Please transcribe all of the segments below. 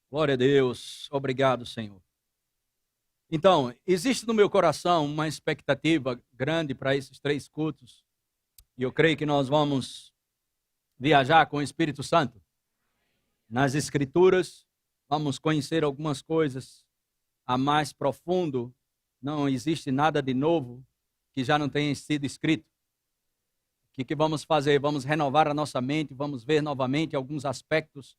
Glória a Deus. Obrigado, Senhor. Então, existe no meu coração uma expectativa grande para esses 3 cultos. E eu creio que nós vamos viajar com o Espírito Santo nas Escrituras. Vamos conhecer algumas coisas a mais profundo. Não existe nada de novo que já não tenha sido escrito. O que vamos fazer? Vamos renovar a nossa mente, vamos ver novamente alguns aspectos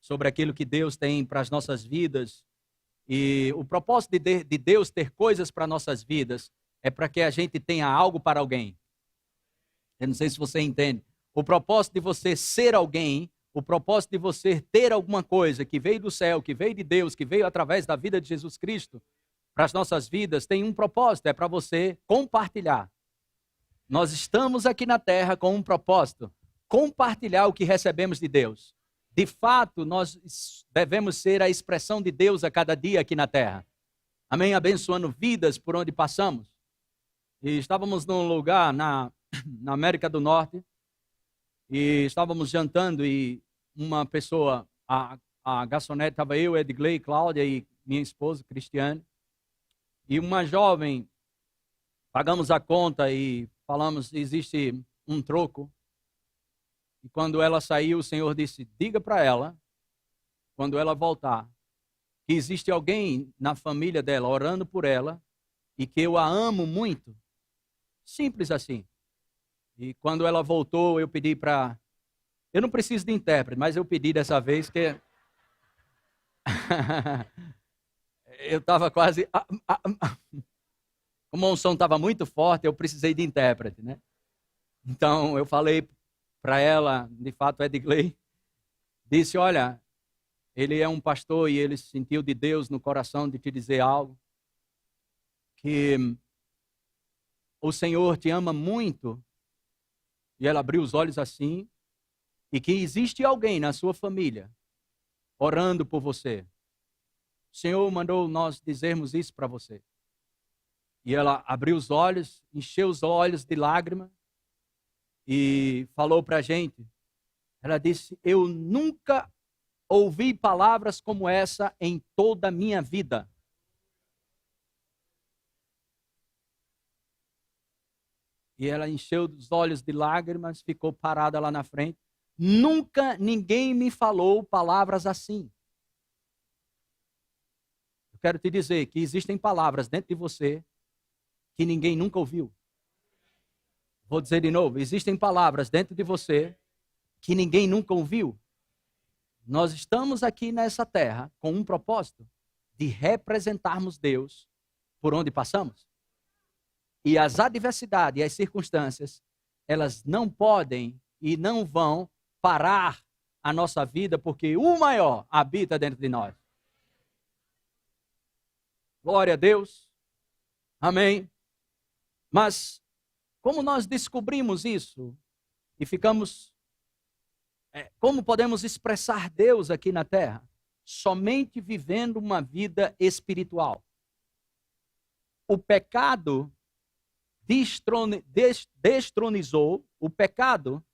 sobre aquilo que Deus tem para as nossas vidas. E o propósito de Deus ter coisas para nossas vidas é para que a gente tenha algo para alguém. Eu não sei se você entende. O propósito de você ser alguém, o propósito de você ter alguma coisa que veio do céu, que veio de Deus, que veio através da vida de Jesus Cristo, para as nossas vidas, tem um propósito, é para você compartilhar. Nós estamos aqui na terra com um propósito, compartilhar o que recebemos de Deus. De fato, nós devemos ser a expressão de Deus a cada dia aqui na terra. Amém? Abençoando vidas por onde passamos. E estávamos num lugar na América do Norte e estávamos jantando e uma pessoa, a garçonete, estava eu, Edgley, Cláudia e minha esposa, Cristiane, e uma jovem, pagamos a conta e falamos, existe um troco. E quando ela saiu, o Senhor disse, diga para ela, quando ela voltar, que existe alguém na família dela orando por ela e que eu a amo muito. Simples assim. E quando ela voltou, eu pedi para... Eu não preciso de intérprete, mas eu pedi dessa vez que... eu estava quase... Como a unção estava muito forte, eu precisei de intérprete, né? Então, eu falei para ela, de fato, Edgley, disse, olha, ele é um pastor e ele sentiu de Deus no coração de te dizer algo, que o Senhor te ama muito, e ela abriu os olhos assim, e que existe alguém na sua família orando por você. O Senhor mandou nós dizermos isso para você. E ela abriu os olhos, encheu os olhos de lágrima, e falou para a gente, ela disse, eu nunca ouvi palavras como essa em toda a minha vida. E ela encheu os olhos de lágrimas, ficou parada lá na frente. Nunca ninguém me falou palavras assim. Eu quero te dizer que existem palavras dentro de você que ninguém nunca ouviu. Vou dizer de novo, existem palavras dentro de você que ninguém nunca ouviu. Nós estamos aqui nessa terra com um propósito de representarmos Deus por onde passamos. E as adversidades e as circunstâncias, elas não podem e não vão parar a nossa vida, porque o maior habita dentro de nós. Glória a Deus. Amém. Mas como nós descobrimos isso e ficamos... como podemos expressar Deus aqui na terra? Somente vivendo uma vida espiritual. O pecado destronizou, o pecado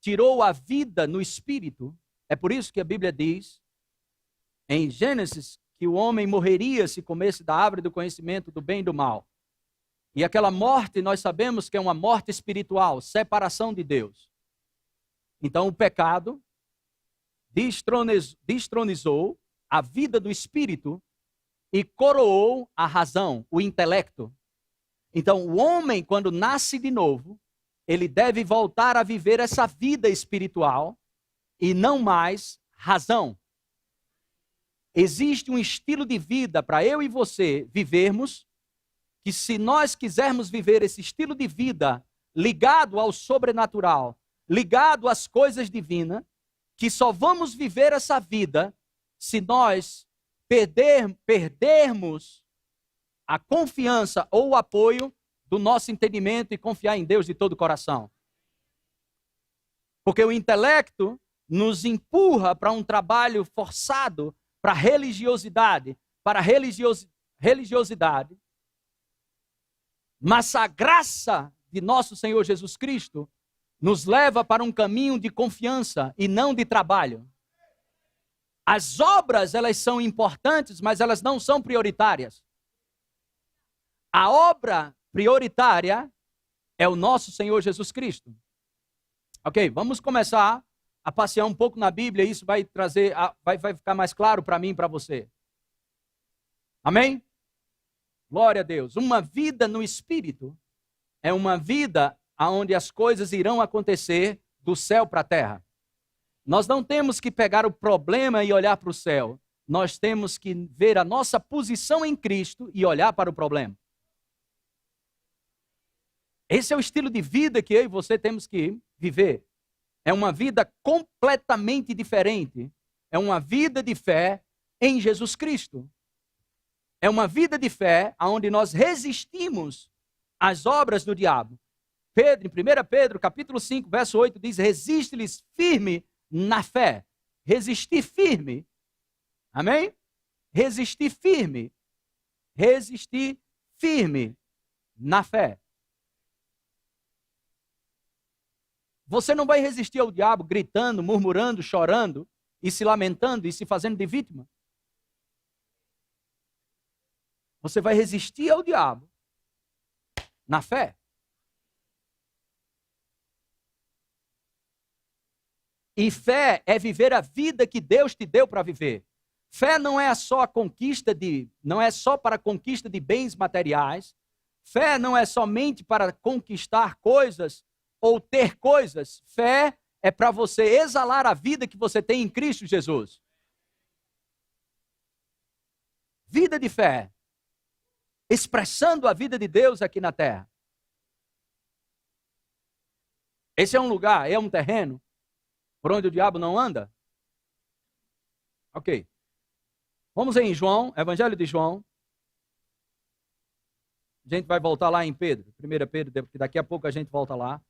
tirou a vida no espírito. É por isso que a Bíblia diz, em Gênesis, que o homem morreria se comesse da árvore do conhecimento do bem e do mal. E aquela morte, nós sabemos que é uma morte espiritual, separação de Deus. Então, o pecado destronizou a vida do espírito e coroou a razão, o intelecto. Então, o homem, quando nasce de novo, ele deve voltar a viver essa vida espiritual e não mais razão. Existe um estilo de vida para eu e você vivermos, que se nós quisermos viver esse estilo de vida ligado ao sobrenatural, ligado às coisas divinas, que só vamos viver essa vida se nós perdermos a confiança ou o apoio do nosso entendimento e confiar em Deus de todo o coração. Porque o intelecto nos empurra para um trabalho forçado, para religiosidade, religiosidade. Mas a graça de nosso Senhor Jesus Cristo nos leva para um caminho de confiança e não de trabalho. As obras, elas são importantes, mas elas não são prioritárias. A obra prioritária é o nosso Senhor Jesus Cristo. Ok, vamos começar a passear um pouco na Bíblia, isso vai trazer, vai ficar mais claro para mim e para você. Amém? Glória a Deus. Uma vida no Espírito é uma vida onde as coisas irão acontecer do céu para a terra. Nós não temos que pegar o problema e olhar para o céu. Nós temos que ver a nossa posição em Cristo e olhar para o problema. Esse é o estilo de vida que eu e você temos que viver. É uma vida completamente diferente. É uma vida de fé em Jesus Cristo. É uma vida de fé onde nós resistimos às obras do diabo. Pedro, em 1 Pedro, capítulo 5, verso 8, diz: resiste-lhes firme na fé. Resistir firme. Amém? Resistir firme. Resistir firme na fé. Você não vai resistir ao diabo gritando, murmurando, chorando e se lamentando e se fazendo de vítima. Você vai resistir ao diabo na fé. E fé é viver a vida que Deus te deu para viver. Fé não é só a conquista não é só para a conquista de bens materiais. Fé não é somente para conquistar coisas ou ter coisas. Fé é para você exalar a vida que você tem em Cristo Jesus. Vida de fé. Expressando a vida de Deus aqui na terra. Esse é um lugar, é um terreno por onde o diabo não anda? Ok. Vamos em João, Evangelho de João. A gente vai voltar lá em Pedro, 1 Pedro, porque daqui a pouco a gente volta lá.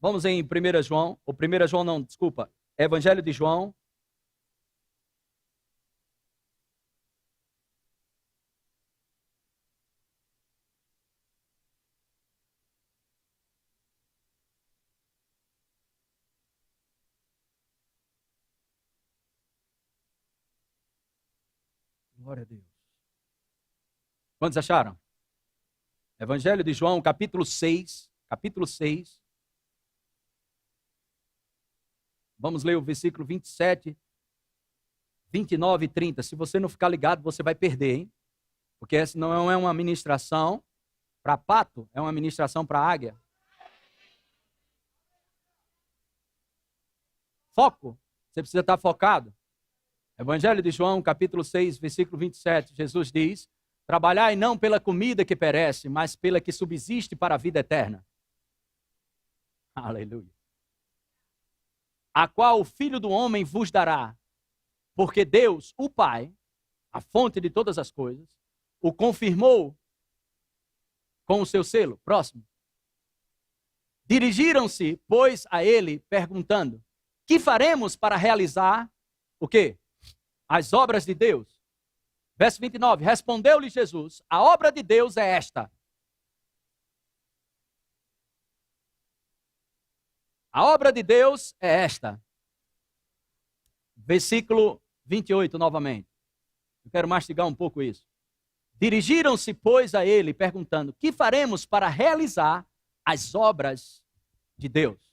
Vamos em 1 João, ou 1 João não, desculpa, Evangelho de João. Glória a Deus. Quantos acharam? Evangelho de João, capítulo 6. Capítulo 6. Vamos ler o versículo 27, 29 e 30. Se você não ficar ligado, você vai perder, hein? Porque essa não é uma ministração para pato, é uma ministração para águia. Foco. Você precisa estar focado. Evangelho de João, capítulo 6, versículo 27, Jesus diz: trabalhai não pela comida que perece, mas pela que subsiste para a vida eterna. Aleluia. A qual o Filho do Homem vos dará, porque Deus, o Pai, a fonte de todas as coisas, o confirmou com o seu selo. Próximo. Dirigiram-se, pois, a ele, perguntando: que faremos para realizar o quê? As obras de Deus. Verso 29, respondeu-lhe Jesus: a obra de Deus é esta. A obra de Deus é esta. Versículo 28, novamente. Eu quero mastigar um pouco isso. Dirigiram-se, pois, a ele, perguntando: que faremos para realizar as obras de Deus?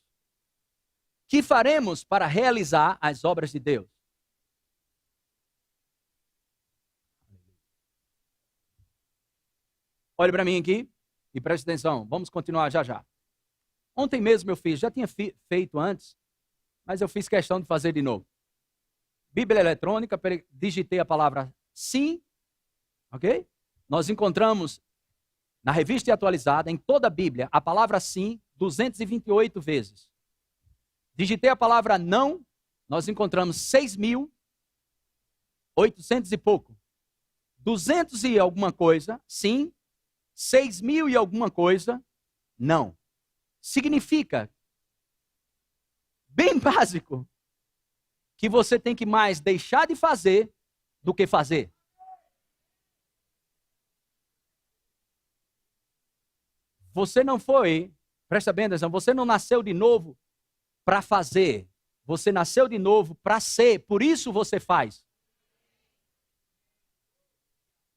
Que faremos para realizar as obras de Deus? Olhe para mim aqui e preste atenção. Vamos continuar já já. Ontem mesmo eu fiz, já tinha feito antes, mas eu fiz questão de fazer de novo. Bíblia eletrônica, digitei a palavra sim, ok? Nós encontramos na revista atualizada, em toda a Bíblia, a palavra sim 228 vezes. Digitei a palavra não, nós encontramos 6.800 e pouco. 200 e alguma coisa, sim. 6.000 e alguma coisa, não. Significa, bem básico, que você tem que mais deixar de fazer do que fazer. Você não foi, presta bem atenção, você não nasceu de novo para fazer. Você nasceu de novo para ser, por isso você faz.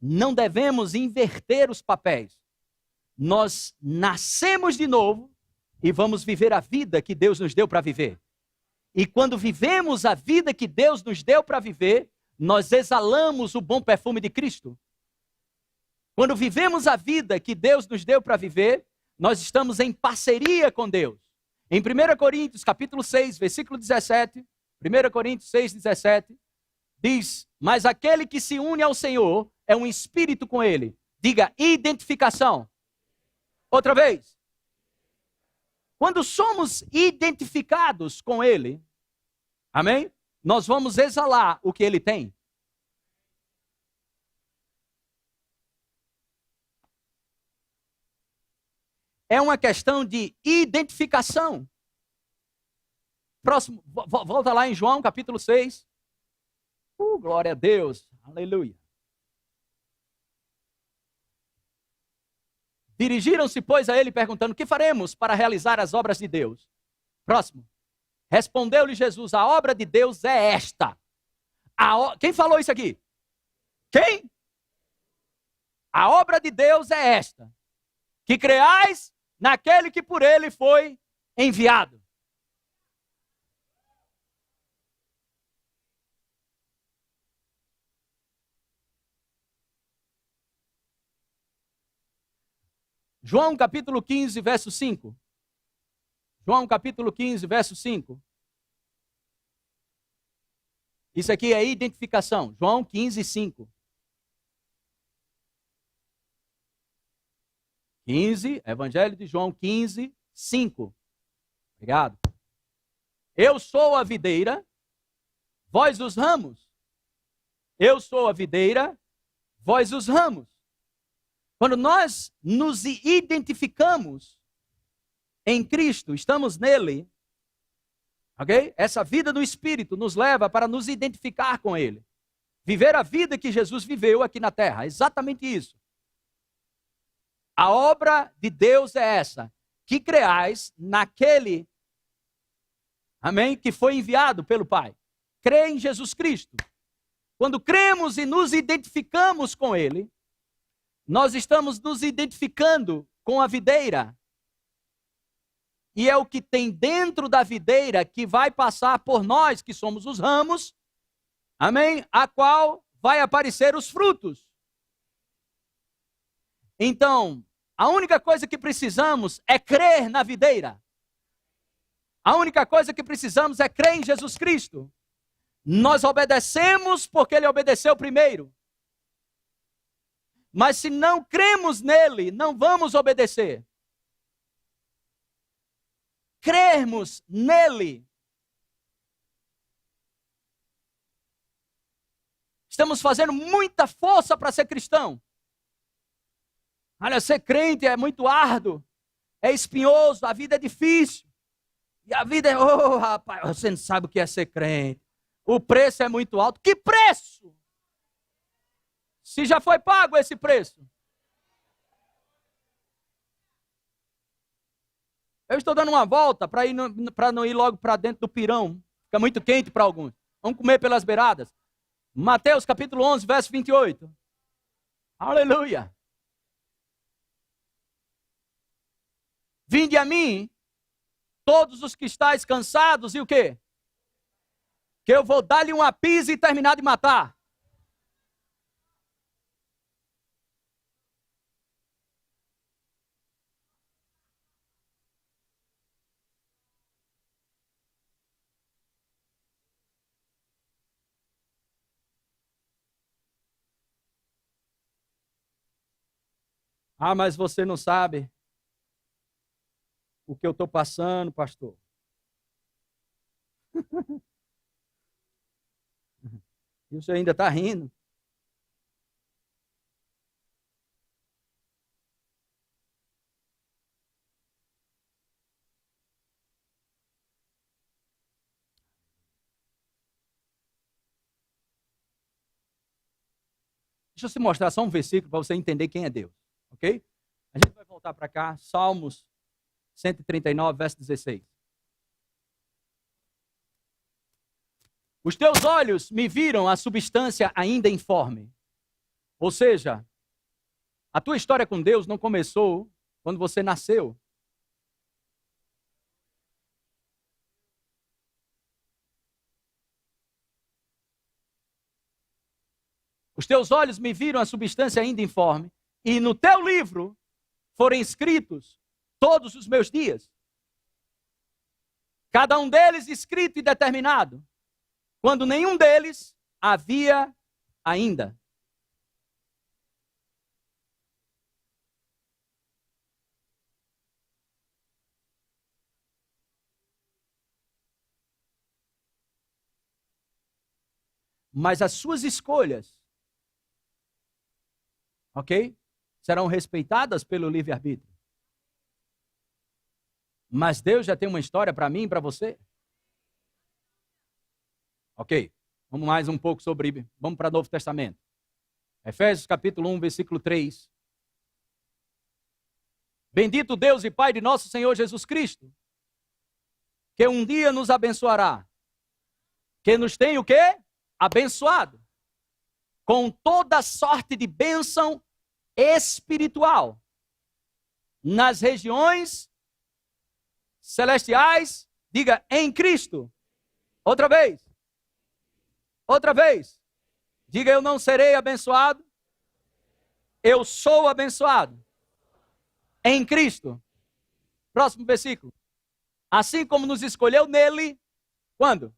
não devemos inverter os papéis. Nós nascemos de novo e vamos viver a vida que Deus nos deu para viver. E quando vivemos a vida que Deus nos deu para viver, nós exalamos o bom perfume de Cristo. Quando vivemos a vida que Deus nos deu para viver, nós estamos em parceria com Deus. Em 1 Coríntios, capítulo 6, versículo 17, 1 Coríntios 6, 17, diz: mas aquele que se une ao Senhor é um espírito com ele. Diga, identificação. Outra vez. Quando somos identificados com ele, amém? Nós vamos exalar o que ele tem. É uma questão de identificação. Próximo, volta lá em João, capítulo 6. Glória a Deus, aleluia. Dirigiram-se, pois, a ele perguntando: que faremos para realizar as obras de Deus? Próximo. Respondeu-lhe Jesus: a obra de Deus é esta. Quem falou isso aqui? Quem? A obra de Deus é esta: que creais naquele que por ele foi enviado. João capítulo 15, verso 5. João capítulo 15, verso 5. Isso aqui é identificação. João 15, 5. 15, Evangelho de João 15, 5. Obrigado. Eu sou a videira, vós os ramos. Eu sou a videira, vós os ramos. Quando nós nos identificamos em Cristo, estamos nele, ok? Essa vida do Espírito nos leva para nos identificar com ele. Viver a vida que Jesus viveu aqui na terra, exatamente isso. A obra de Deus é essa, que creais naquele, amém, que foi enviado pelo Pai. Crê em Jesus Cristo. Quando cremos e nos identificamos com ele, nós estamos nos identificando com a videira. E é o que tem dentro da videira que vai passar por nós, que somos os ramos, amém? A qual vai aparecer os frutos. Então, a única coisa que precisamos é crer na videira. A única coisa que precisamos é crer em Jesus Cristo. Nós obedecemos porque ele obedeceu primeiro. Mas se não cremos nele, não vamos obedecer. Crermos nele. Estamos fazendo muita força para ser cristão. Olha, ser crente é muito árduo, é espinhoso, a vida é difícil. E a vida é, rapaz, você não sabe o que é ser crente. O preço é muito alto. Que preço? Se já foi pago esse preço. Eu estou dando uma volta para não ir logo para dentro do pirão. Fica muito quente para alguns. Vamos comer pelas beiradas. Mateus capítulo 11, verso 28. Aleluia. Vinde a mim, todos os que estáis cansados, e o quê? Que eu vou dar-lhe uma pisa e terminar de matar. Ah, mas você não sabe o que eu estou passando, pastor. E você ainda está rindo. Deixa eu te mostrar só um versículo para você entender quem é Deus. Ok? A gente vai voltar para cá. Salmos 139, verso 16. Os teus olhos me viram a substância ainda informe. Ou seja, a tua história com Deus não começou quando você nasceu. Os teus olhos me viram a substância ainda informe, e no teu livro foram escritos todos os meus dias. Cada um deles escrito e determinado, quando nenhum deles havia ainda. Mas as suas escolhas, ok? Serão respeitadas pelo livre-arbítrio. Mas Deus já tem uma história para mim e para você. Ok, vamos mais um pouco vamos para o Novo Testamento. Efésios capítulo 1, versículo 3. Bendito Deus e Pai de nosso Senhor Jesus Cristo, que um dia nos abençoará, que nos tem o quê? Abençoado, com toda sorte de bênção espiritual, nas regiões celestiais, diga, em Cristo. Outra vez. Outra vez. Diga, eu não serei abençoado. Eu sou abençoado. Em Cristo. Próximo versículo. Assim como nos escolheu nele, quando?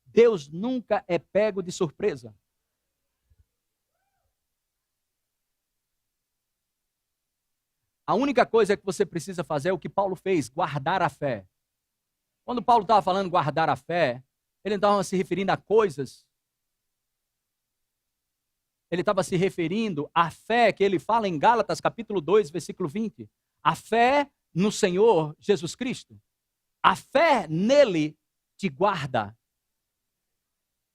Deus nunca é pego de surpresa. A única coisa que você precisa fazer é o que Paulo fez, guardar a fé. Quando Paulo estava falando guardar a fé, ele não estava se referindo a coisas. Ele estava se referindo à fé que ele fala em Gálatas capítulo 2, versículo 20. A fé no Senhor Jesus Cristo. A fé nele te guarda.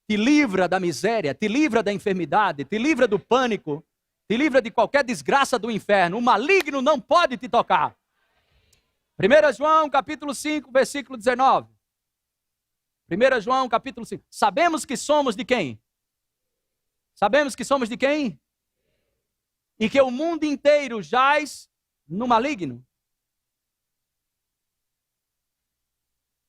Te livra da miséria, te livra da enfermidade, te livra do pânico, te livra de qualquer desgraça do inferno. O maligno não pode te tocar. 1 João capítulo 5, versículo 19. 1 João capítulo 5. Sabemos que somos de quem? Sabemos que somos de quem? E que o mundo inteiro jaz no maligno.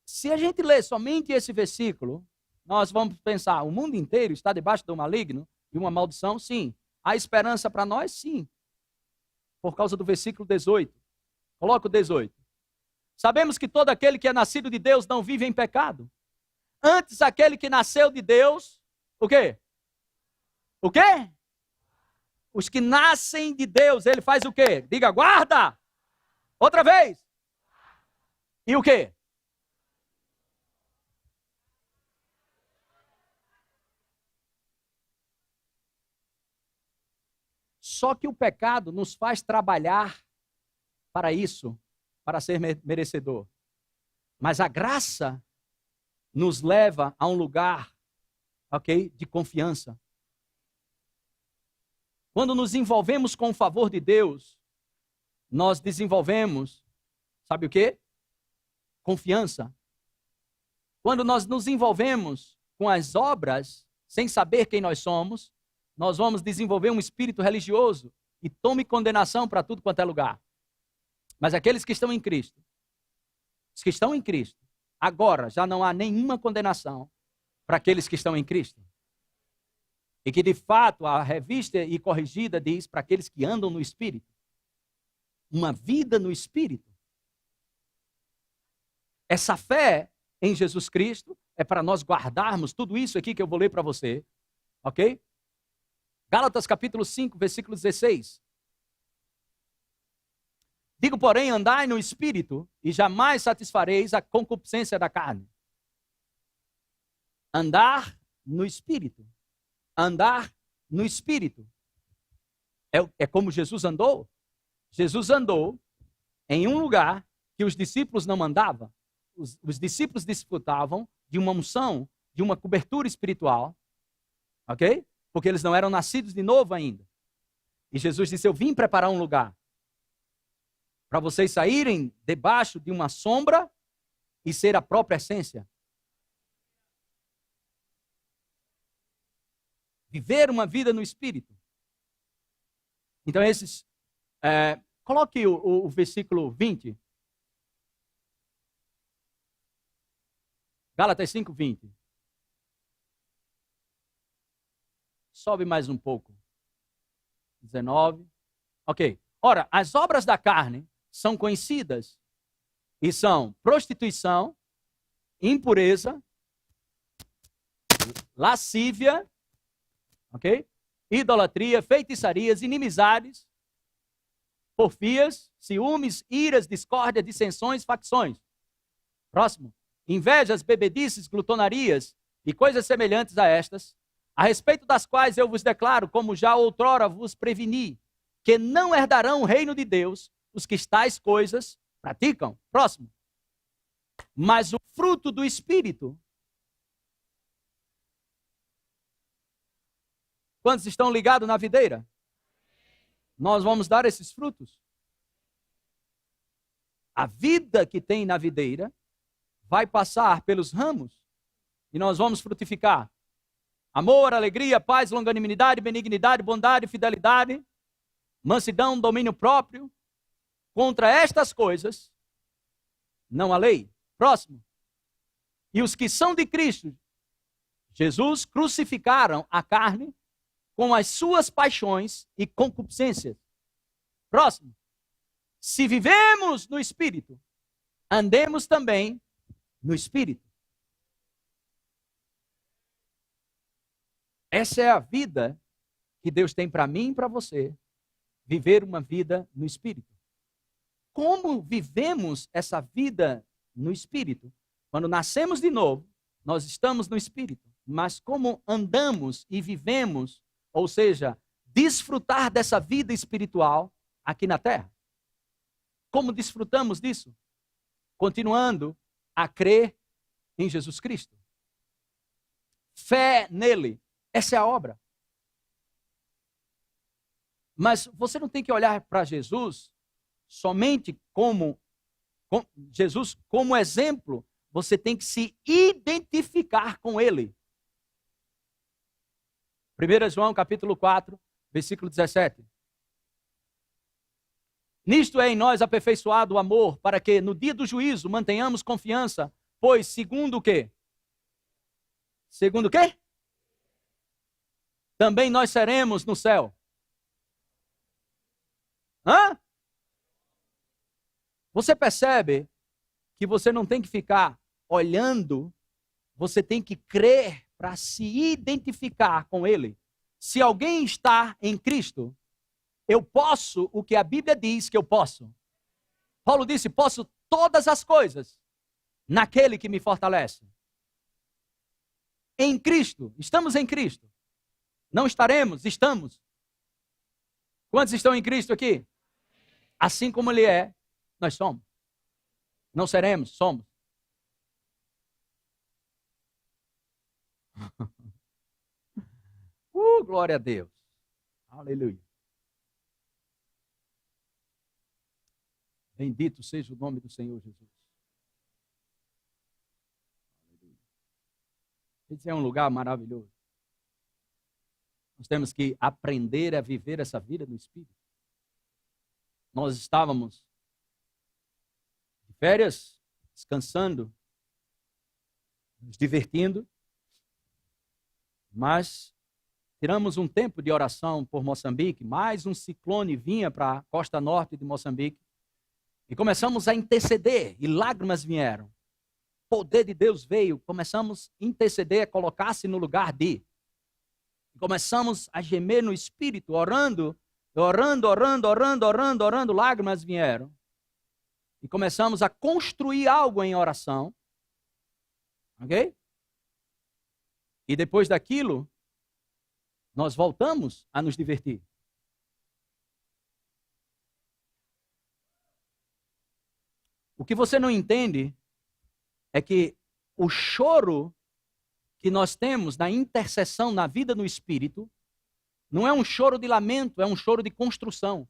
Se a gente ler somente esse versículo, nós vamos pensar, o mundo inteiro está debaixo do maligno e uma maldição? Sim. Há esperança para nós? Sim. Por causa do versículo 18. Coloca o 18. Sabemos que todo aquele que é nascido de Deus não vive em pecado. Antes, aquele que nasceu de Deus, o quê? O quê? Os que nascem de Deus, ele faz o quê? Diga, guarda! Outra vez. E o quê? Só que o pecado nos faz trabalhar para isso, para ser merecedor. Mas a graça nos leva a um lugar, ok, de confiança. Quando nos envolvemos com o favor de Deus, nós desenvolvemos, sabe o quê? Confiança. Quando nós nos envolvemos com as obras, sem saber quem nós somos, nós vamos desenvolver um espírito religioso e tome condenação para tudo quanto é lugar. Mas aqueles que estão em Cristo, os que estão em Cristo, agora já não há nenhuma condenação para aqueles que estão em Cristo. E que de fato a revista e corrigida diz para aqueles que andam no Espírito. Uma vida no Espírito. Essa fé em Jesus Cristo é para nós guardarmos tudo isso aqui que eu vou ler para você. Ok? Gálatas capítulo 5, versículo 16. Digo, porém, andai no Espírito e jamais satisfareis a concupiscência da carne. Andar no Espírito. Andar no Espírito. É como Jesus andou. Jesus andou em um lugar que os discípulos não andavam. Os discípulos desfrutavam de uma unção, de uma cobertura espiritual. Ok? Porque eles não eram nascidos de novo ainda. E Jesus disse, eu vim preparar um lugar para vocês saírem debaixo de uma sombra e ser a própria essência. Viver uma vida no Espírito. Então, coloque o versículo 20. Gálatas 5, 20. Sobe mais um pouco. 19. Ok. Ora, as obras da carne são conhecidas e são prostituição, impureza, lascívia, ok? Idolatria, feitiçarias, inimizades, porfias, ciúmes, iras, discórdia, dissensões, facções. Próximo. Invejas, bebedices, glutonarias e coisas semelhantes a estas, a respeito das quais eu vos declaro, como já outrora vos preveni, que não herdarão o reino de Deus os que tais coisas praticam. Próximo. Mas o fruto do Espírito. Quantos estão ligados na videira? Nós vamos dar esses frutos. A vida que tem na videira vai passar pelos ramos e nós vamos frutificar. Amor, alegria, paz, longanimidade, benignidade, bondade, fidelidade, mansidão, domínio próprio. Contra estas coisas não há lei. Próximo. E os que são de Cristo Jesus crucificaram a carne com as suas paixões e concupiscências. Próximo. Se vivemos no Espírito, andemos também no Espírito. Essa é a vida que Deus tem para mim e para você. Viver uma vida no Espírito. Como vivemos essa vida no Espírito? Quando nascemos de novo, nós estamos no Espírito. Mas como andamos e vivemos, ou seja, desfrutar dessa vida espiritual aqui na terra? Como desfrutamos disso? Continuando a crer em Jesus Cristo. Fé nele. Essa é a obra. Mas você não tem que olhar para Jesus somente como Jesus como exemplo. Você tem que se identificar com ele. 1 João capítulo 4, versículo 17. Nisto é em nós aperfeiçoado o amor, para que no dia do juízo mantenhamos confiança, pois segundo o quê? Segundo o quê? Também nós seremos no céu. Hã? Você percebe que você não tem que ficar olhando, você tem que crer para se identificar com ele. Se alguém está em Cristo, eu posso o que a Bíblia diz que eu posso. Paulo disse, posso todas as coisas naquele que me fortalece. Em Cristo, estamos em Cristo. Não estaremos, estamos. Quantos estão em Cristo aqui? Assim como ele é, nós somos. Não seremos, somos. Glória a Deus. Aleluia. Bendito seja o nome do Senhor Jesus. Aleluia. Esse é um lugar maravilhoso. Nós temos que aprender a viver essa vida no Espírito. Nós estávamos de férias, descansando, nos divertindo, mas tiramos um tempo de oração por Moçambique, mais um ciclone vinha para a costa norte de Moçambique, e começamos a interceder, e lágrimas vieram. O poder de Deus veio, começamos a interceder, a colocar-se no lugar de. E começamos a gemer no Espírito, orando, lágrimas vieram. E começamos a construir algo em oração. Ok? E depois daquilo, nós voltamos a nos divertir. O que você não entende é que o choro que nós temos na intercessão, na vida no Espírito, não é um choro de lamento, é um choro de construção.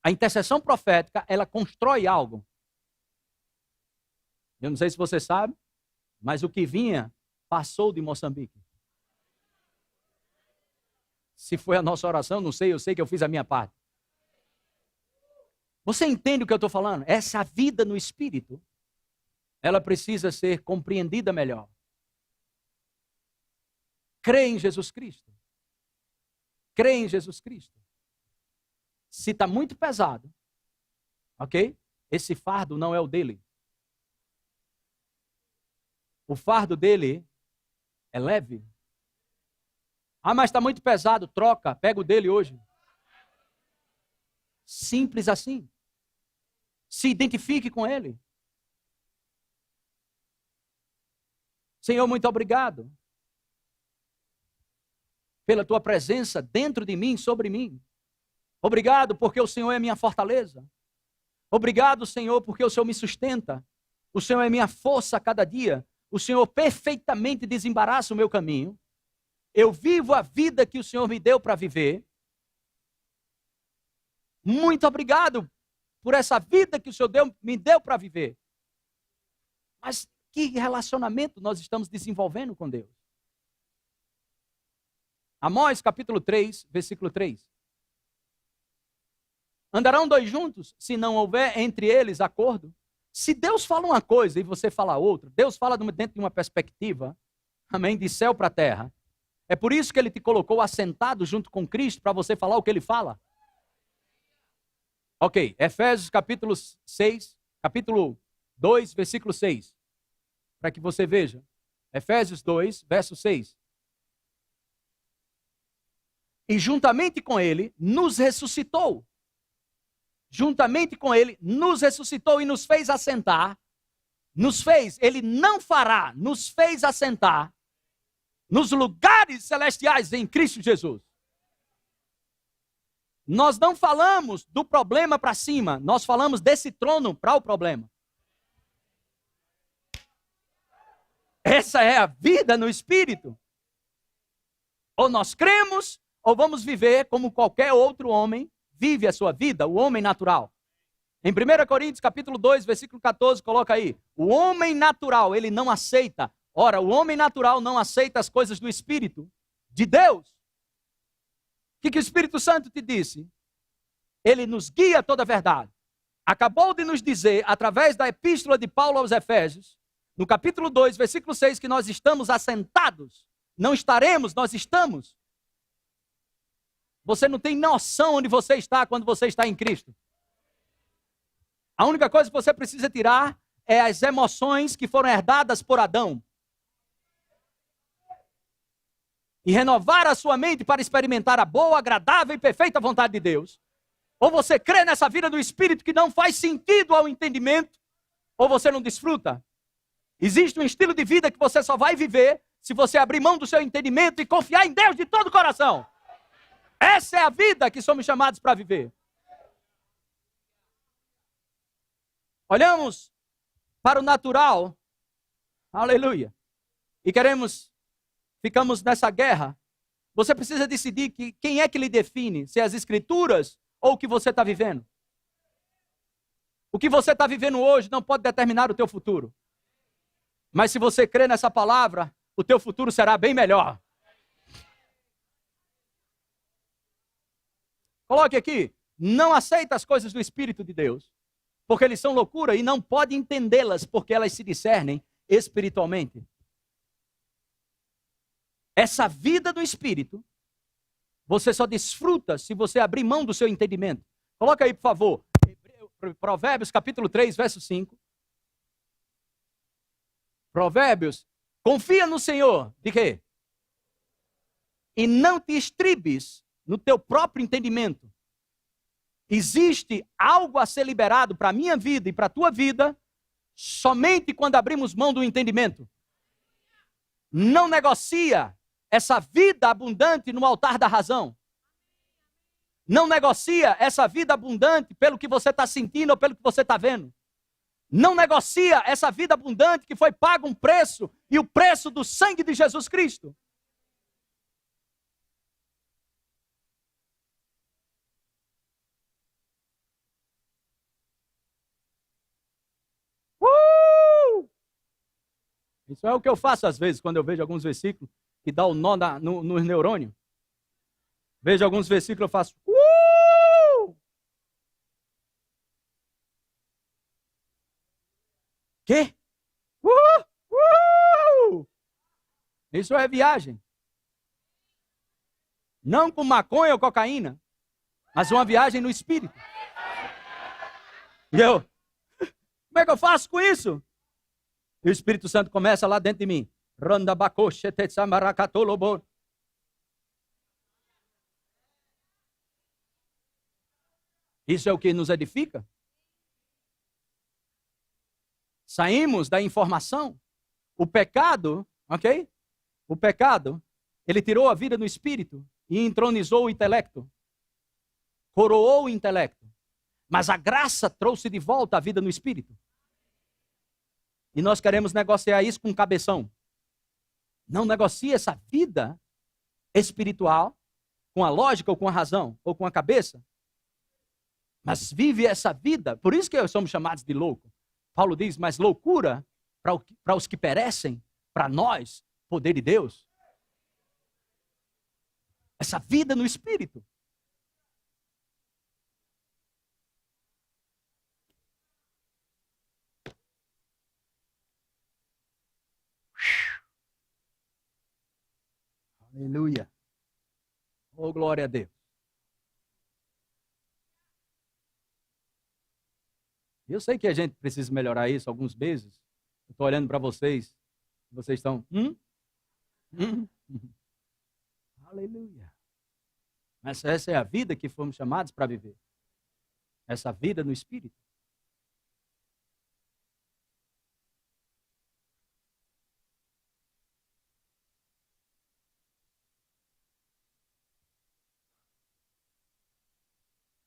A intercessão profética, ela constrói algo. Eu não sei se você sabe, mas o que vinha passou de Moçambique. Se foi a nossa oração, não sei, eu sei que eu fiz a minha parte. Você entende o que eu estou falando? Essa vida no Espírito, ela precisa ser compreendida melhor. Crê em Jesus Cristo. Crê em Jesus Cristo. Se está muito pesado, ok? Esse fardo não é o dele. O fardo dele é leve. Ah, mas está muito pesado, troca, pega o dele hoje. Simples assim. Se identifique com ele. Senhor, muito obrigado pela tua presença dentro de mim, sobre mim. Obrigado porque o Senhor é minha fortaleza. Obrigado, Senhor, porque o Senhor me sustenta. O Senhor é minha força a cada dia. O Senhor perfeitamente desembaraça o meu caminho. Eu vivo a vida que o Senhor me deu para viver. Muito obrigado por essa vida que o Senhor me deu para viver. Mas que relacionamento nós estamos desenvolvendo com Deus? Amós capítulo 3, versículo 3. Andarão dois juntos, se não houver entre eles acordo? Se Deus fala uma coisa e você fala outra, Deus fala dentro de uma perspectiva, amém, de céu para terra. É por isso que ele te colocou assentado junto com Cristo, para você falar o que ele fala. Ok, Efésios capítulo 6, capítulo 2, versículo 6. Para que você veja. Efésios 2, verso 6. E juntamente com ele, nos ressuscitou. Juntamente com ele, nos ressuscitou e nos fez assentar. Nos fez, ele não fará, nos fez assentar nos lugares celestiais em Cristo Jesus. Nós não falamos do problema para cima, nós falamos desse trono para o problema. Essa é a vida no Espírito. Ou nós cremos, ou vamos viver como qualquer outro homem vive a sua vida, o homem natural. Em 1 Coríntios capítulo 2, versículo 14, coloca aí. O homem natural, ele não aceita. Ora, o homem natural não aceita as coisas do Espírito de Deus. O que o Espírito Santo te disse? Ele nos guia a toda a verdade. Acabou de nos dizer, através da epístola de Paulo aos Efésios, no capítulo 2, versículo 6, que nós estamos assentados. Não estaremos, nós estamos. Você não tem noção onde você está quando você está em Cristo. A única coisa que você precisa tirar é as emoções que foram herdadas por Adão. E renovar a sua mente para experimentar a boa, agradável e perfeita vontade de Deus. Ou você crê nessa vida do Espírito que não faz sentido ao entendimento, ou você não desfruta. Existe um estilo de vida que você só vai viver se você abrir mão do seu entendimento e confiar em Deus de todo o coração. Essa é a vida que somos chamados para viver. Olhamos para o natural, aleluia, e ficamos nessa guerra. Você precisa decidir quem é que lhe define, se é as Escrituras ou o que você está vivendo. O que você está vivendo hoje não pode determinar o teu futuro. Mas se você crê nessa palavra, o teu futuro será bem melhor. Coloque aqui, não aceita as coisas do Espírito de Deus, porque eles são loucura e não pode entendê-las, porque elas se discernem espiritualmente. Essa vida do Espírito, você só desfruta se você abrir mão do seu entendimento. Coloca aí, por favor, Provérbios capítulo 3, verso 5. Provérbios, confia no Senhor, de quê? E não te estribes no teu próprio entendimento. Existe algo a ser liberado para a minha vida e para a tua vida somente quando abrimos mão do entendimento. Não negocia essa vida abundante no altar da razão. Não negocia essa vida abundante pelo que você está sentindo ou pelo que você está vendo. Não negocia essa vida abundante que foi pago um preço, e o preço do sangue de Jesus Cristo. Isso é o que eu faço às vezes, quando eu vejo alguns versículos que dá o nó nos neurônios. Vejo alguns versículos, eu faço. Quê? Isso é viagem. Não com maconha ou cocaína, mas uma viagem no espírito. E eu, como é que eu faço com isso? E o Espírito Santo começa lá dentro de mim. Isso é o que nos edifica. Saímos da informação. O pecado, ok? O pecado, ele tirou a vida no espírito e entronizou o intelecto. Coroou o intelecto. Mas a graça trouxe de volta a vida no espírito. E nós queremos negociar isso com o cabeção. Não negocie essa vida espiritual com a lógica ou com a razão ou com a cabeça. Mas vive essa vida. Por isso que somos chamados de louco. Paulo diz, mas loucura para os que perecem, para nós, poder de Deus. Essa vida no espírito. Aleluia. Oh, glória a Deus. Eu sei que a gente precisa melhorar isso alguns meses. Eu estou olhando para vocês. Vocês estão... Aleluia. Mas essa é a vida que fomos chamados para viver. Essa vida no Espírito.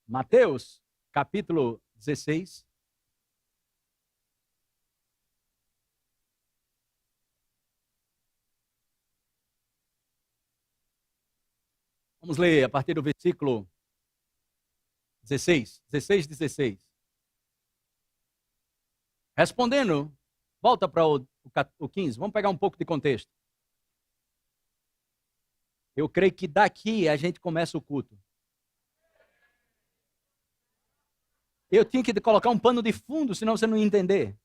Mateus, capítulo 16. Vamos ler a partir do versículo 16. Respondendo, volta para o 15. Vamos pegar um pouco de contexto. Eu creio que daqui a gente começa o culto. Eu tinha que colocar um pano de fundo, senão você não ia entender.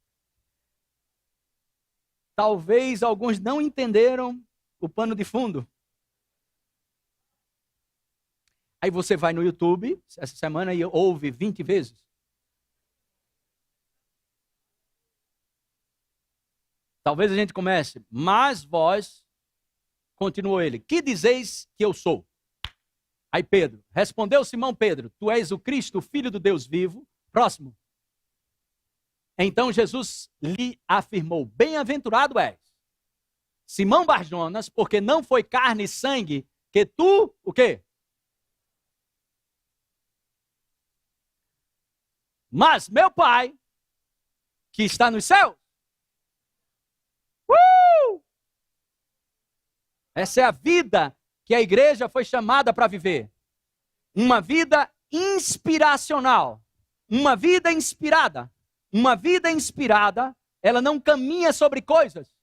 Talvez alguns não entenderam o pano de fundo. Aí você vai no YouTube, essa semana, e ouve 20 vezes. Talvez a gente comece, mas vós, continuou ele, que dizeis que eu sou? Aí Pedro, respondeu Simão Pedro, tu és o Cristo, o Filho do Deus vivo. Próximo. Então Jesus lhe afirmou, bem-aventurado és, Simão Bar-Jonas, porque não foi carne e sangue que tu, o quê? Mas meu Pai, que está nos céus. Essa é a vida que a igreja foi chamada para viver. Uma vida inspiracional. Uma vida inspirada. Uma vida inspirada, ela não caminha sobre coisas.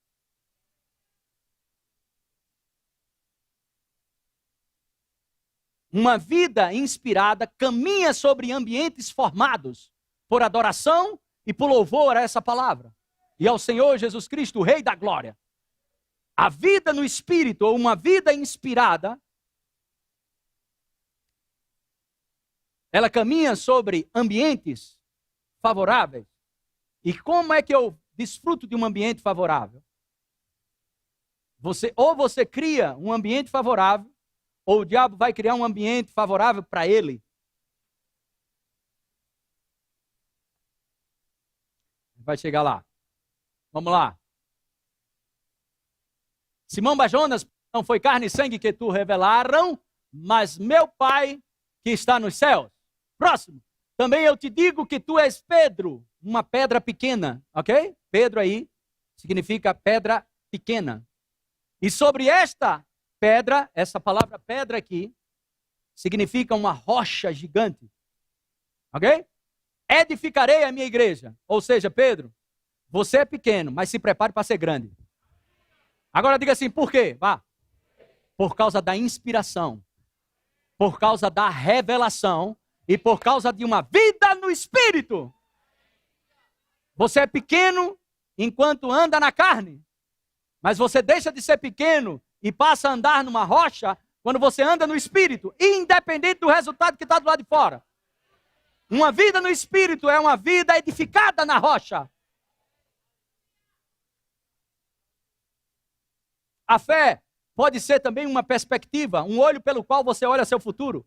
Uma vida inspirada caminha sobre ambientes formados por adoração e por louvor a essa palavra. E ao Senhor Jesus Cristo, o Rei da Glória. A vida no Espírito, ou uma vida inspirada, ela caminha sobre ambientes favoráveis. E como é que eu desfruto de um ambiente favorável? Ou você cria um ambiente favorável, ou o diabo vai criar um ambiente favorável para ele. Vai chegar lá. Vamos lá. Simão Bar-Jonas, não foi carne e sangue que tu revelaram, mas meu Pai que está nos céus. Próximo. Também eu te digo que tu és Pedro, uma pedra pequena, ok? Pedro aí significa pedra pequena. E sobre esta pedra, essa palavra pedra aqui, significa uma rocha gigante. Ok? Edificarei a minha igreja. Ou seja, Pedro, você é pequeno, mas se prepare para ser grande. Agora diga assim, por quê? Vá. Por causa da inspiração. por causa da revelação e por causa de uma vida no Espírito. Você é pequeno enquanto anda na carne, mas você deixa de ser pequeno e passa a andar numa rocha quando você anda no Espírito, independente do resultado que está do lado de fora. Uma vida no Espírito é uma vida edificada na rocha. A fé pode ser também uma perspectiva, um olho pelo qual você olha seu futuro.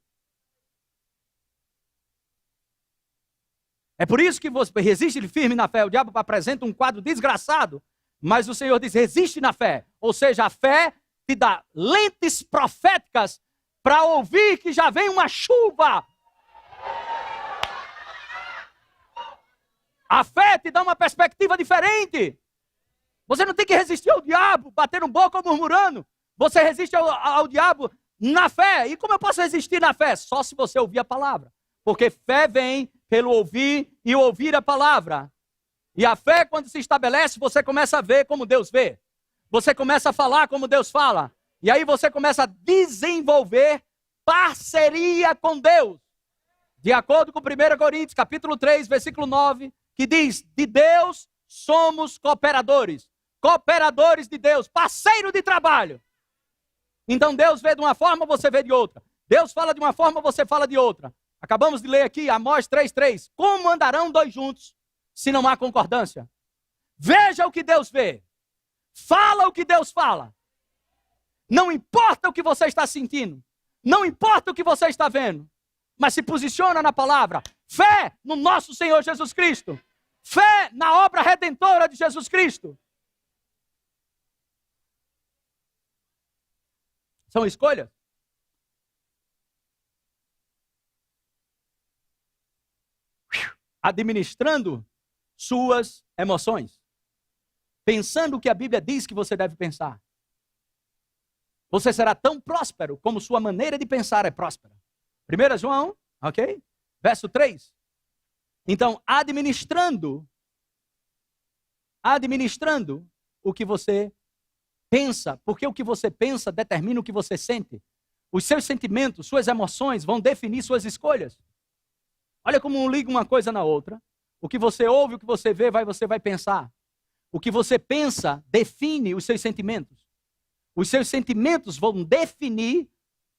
É por isso que você resiste firme na fé. O diabo apresenta um quadro desgraçado, mas o Senhor diz, resiste na fé. Ou seja, a fé te dá lentes proféticas para ouvir que já vem uma chuva. A fé te dá uma perspectiva diferente. Você não tem que resistir ao diabo, batendo boca ou murmurando. Você resiste ao diabo na fé. E como eu posso resistir na fé? Só se você ouvir a palavra. Porque fé vem pelo ouvir e ouvir a palavra. E a fé, quando se estabelece, você começa a ver como Deus vê. Você começa a falar como Deus fala. E aí você começa a desenvolver parceria com Deus. De acordo com 1 Coríntios, capítulo 3, versículo 9, que diz, de Deus somos cooperadores. Cooperadores de Deus, parceiro de trabalho. Então Deus vê de uma forma, você vê de outra. Deus fala de uma forma, você fala de outra. Acabamos de ler aqui, Amós 3:3. Como andarão dois juntos, se não há concordância? Veja o que Deus vê. Fala o que Deus fala. Não importa o que você está sentindo. Não importa o que você está vendo. Mas se posiciona na palavra. Fé no nosso Senhor Jesus Cristo. Fé na obra redentora de Jesus Cristo. São escolhas. Administrando suas emoções. Pensando o que a Bíblia diz que você deve pensar. Você será tão próspero como sua maneira de pensar é próspera. 1 João, ok? Verso 3. Então, administrando o que você pensa, porque o que você pensa determina o que você sente. Os seus sentimentos, suas emoções vão definir suas escolhas. Olha como liga uma coisa na outra. O que você ouve, o que você vê, você vai pensar. O que você pensa define os seus sentimentos. Os seus sentimentos vão definir,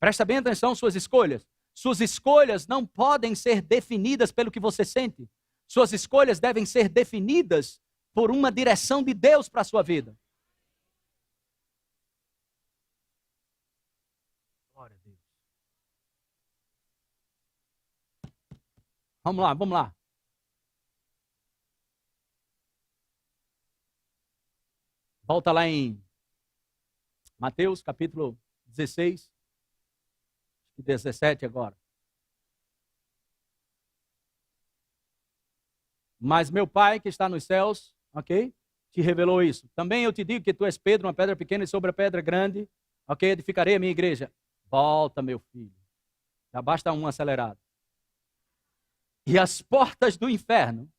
presta bem atenção, suas escolhas. Suas escolhas não podem ser definidas pelo que você sente. Suas escolhas devem ser definidas por uma direção de Deus para a sua vida. Glória a Deus. Vamos lá. Volta lá em Mateus, capítulo 16, 17 agora. Mas meu Pai que está nos céus, ok? Te revelou isso. Também eu te digo que tu és Pedro, uma pedra pequena e sobre a pedra grande, ok? Edificarei a minha igreja. Volta, meu filho. Já basta um acelerado. E as portas do inferno.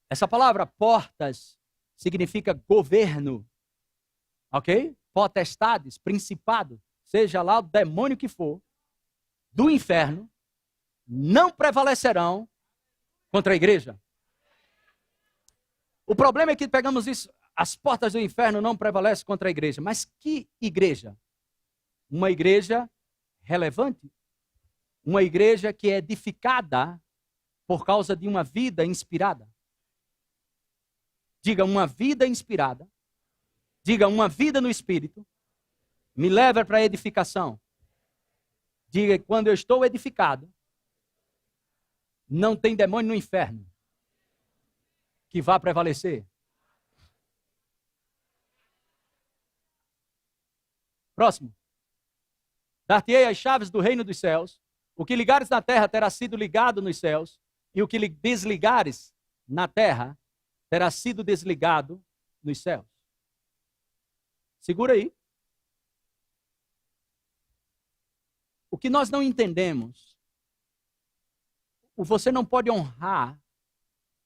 Essa palavra portas significa governo, ok? Potestades, principado, seja lá o demônio que for, do inferno, não prevalecerão contra a igreja. O problema é que pegamos isso, as portas do inferno não prevalecem contra a igreja. Mas que igreja? Uma igreja relevante. Uma igreja que é edificada por causa de uma vida inspirada. Diga, uma vida inspirada. Diga, uma vida no Espírito. Me leva para a edificação. Diga, quando eu estou edificado, não tem demônio no inferno que vá prevalecer. Próximo. Dar-te-ei as chaves do reino dos céus. O que ligares na terra terá sido ligado nos céus. E o que desligares na terra terá sido desligado nos céus. Segura aí. O que nós não entendemos, você não pode honrar,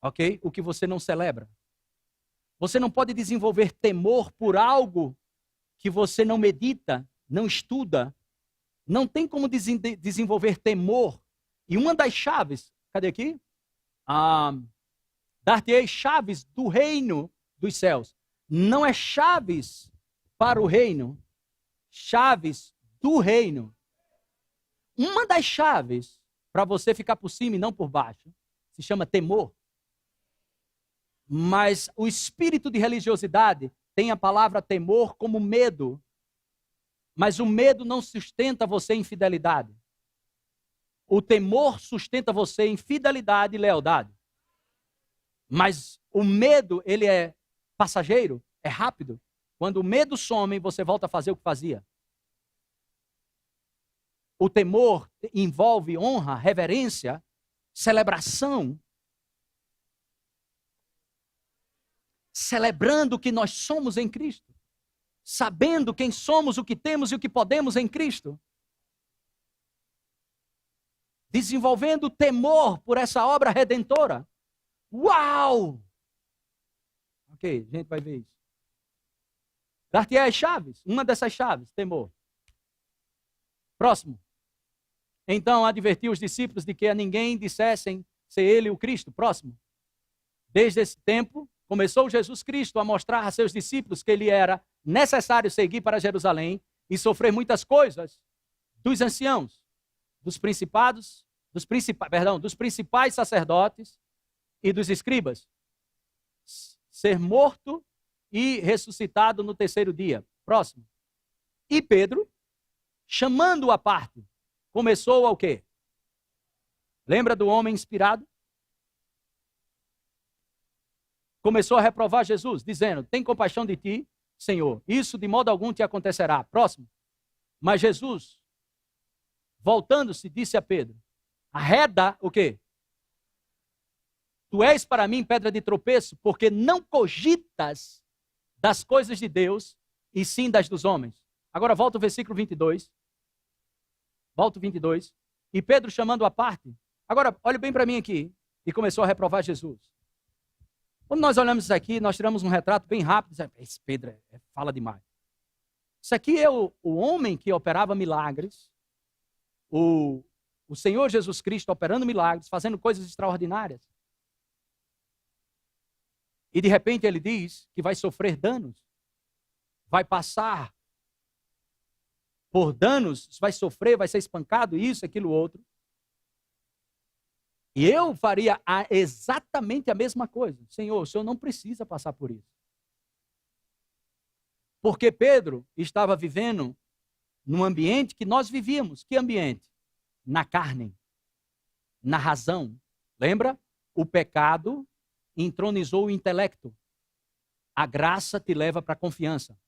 ok? O que você não celebra. Você não pode desenvolver temor por algo que você não medita não estuda, não tem como desenvolver temor. E uma das chaves, cadê aqui? Dar-te-ei chaves do reino dos céus. Não é chaves para o reino, chaves do reino. Uma das chaves para você ficar por cima e não por baixo se chama temor. Mas o espírito de religiosidade tem a palavra temor como medo. Mas o medo não sustenta você em fidelidade. O temor sustenta você em fidelidade e lealdade. Mas o medo, ele é passageiro, é rápido. Quando o medo some, você volta a fazer o que fazia. O temor envolve honra, reverência, celebração. Celebrando o que nós somos em Cristo. Sabendo quem somos, o que temos e o que podemos em Cristo. Desenvolvendo temor por essa obra redentora. Uau! Ok, a gente vai ver isso. Dar-te-ei as chaves. Uma dessas chaves, temor. Próximo. Então advertiu os discípulos de que a ninguém dissessem ser ele o Cristo. Próximo. Desde esse tempo, começou Jesus Cristo a mostrar a seus discípulos que ele era necessário seguir para Jerusalém e sofrer muitas coisas dos anciãos, dos principais sacerdotes e dos escribas. Ser morto e ressuscitado no terceiro dia. Próximo. E Pedro, chamando-o à parte, começou ao quê? Lembra do homem inspirado? Começou a reprovar Jesus, dizendo: tem compaixão de ti, Senhor. Isso de modo algum te acontecerá. Próximo. Mas Jesus, voltando-se, disse a Pedro: arreda o quê? Tu és para mim pedra de tropeço, porque não cogitas das coisas de Deus, e sim das dos homens. Agora volta o versículo 22. Volta o 22. E Pedro chamando a parte. Agora, olhe bem para mim aqui. E começou a reprovar Jesus. Quando nós olhamos isso aqui, nós tiramos um retrato bem rápido. Esse Pedro fala demais. Isso aqui é o homem que operava milagres. O Senhor Jesus Cristo operando milagres, fazendo coisas extraordinárias. E de repente ele diz que vai sofrer danos. Vai passar por danos, vai sofrer, vai ser espancado, isso, aquilo, outro. E eu faria exatamente a mesma coisa. Senhor, o Senhor não precisa passar por isso. Porque Pedro estava vivendo num ambiente que nós vivíamos. Que ambiente? Na carne, na razão. Lembra? O pecado entronizou o intelecto. A graça te leva para a confiança.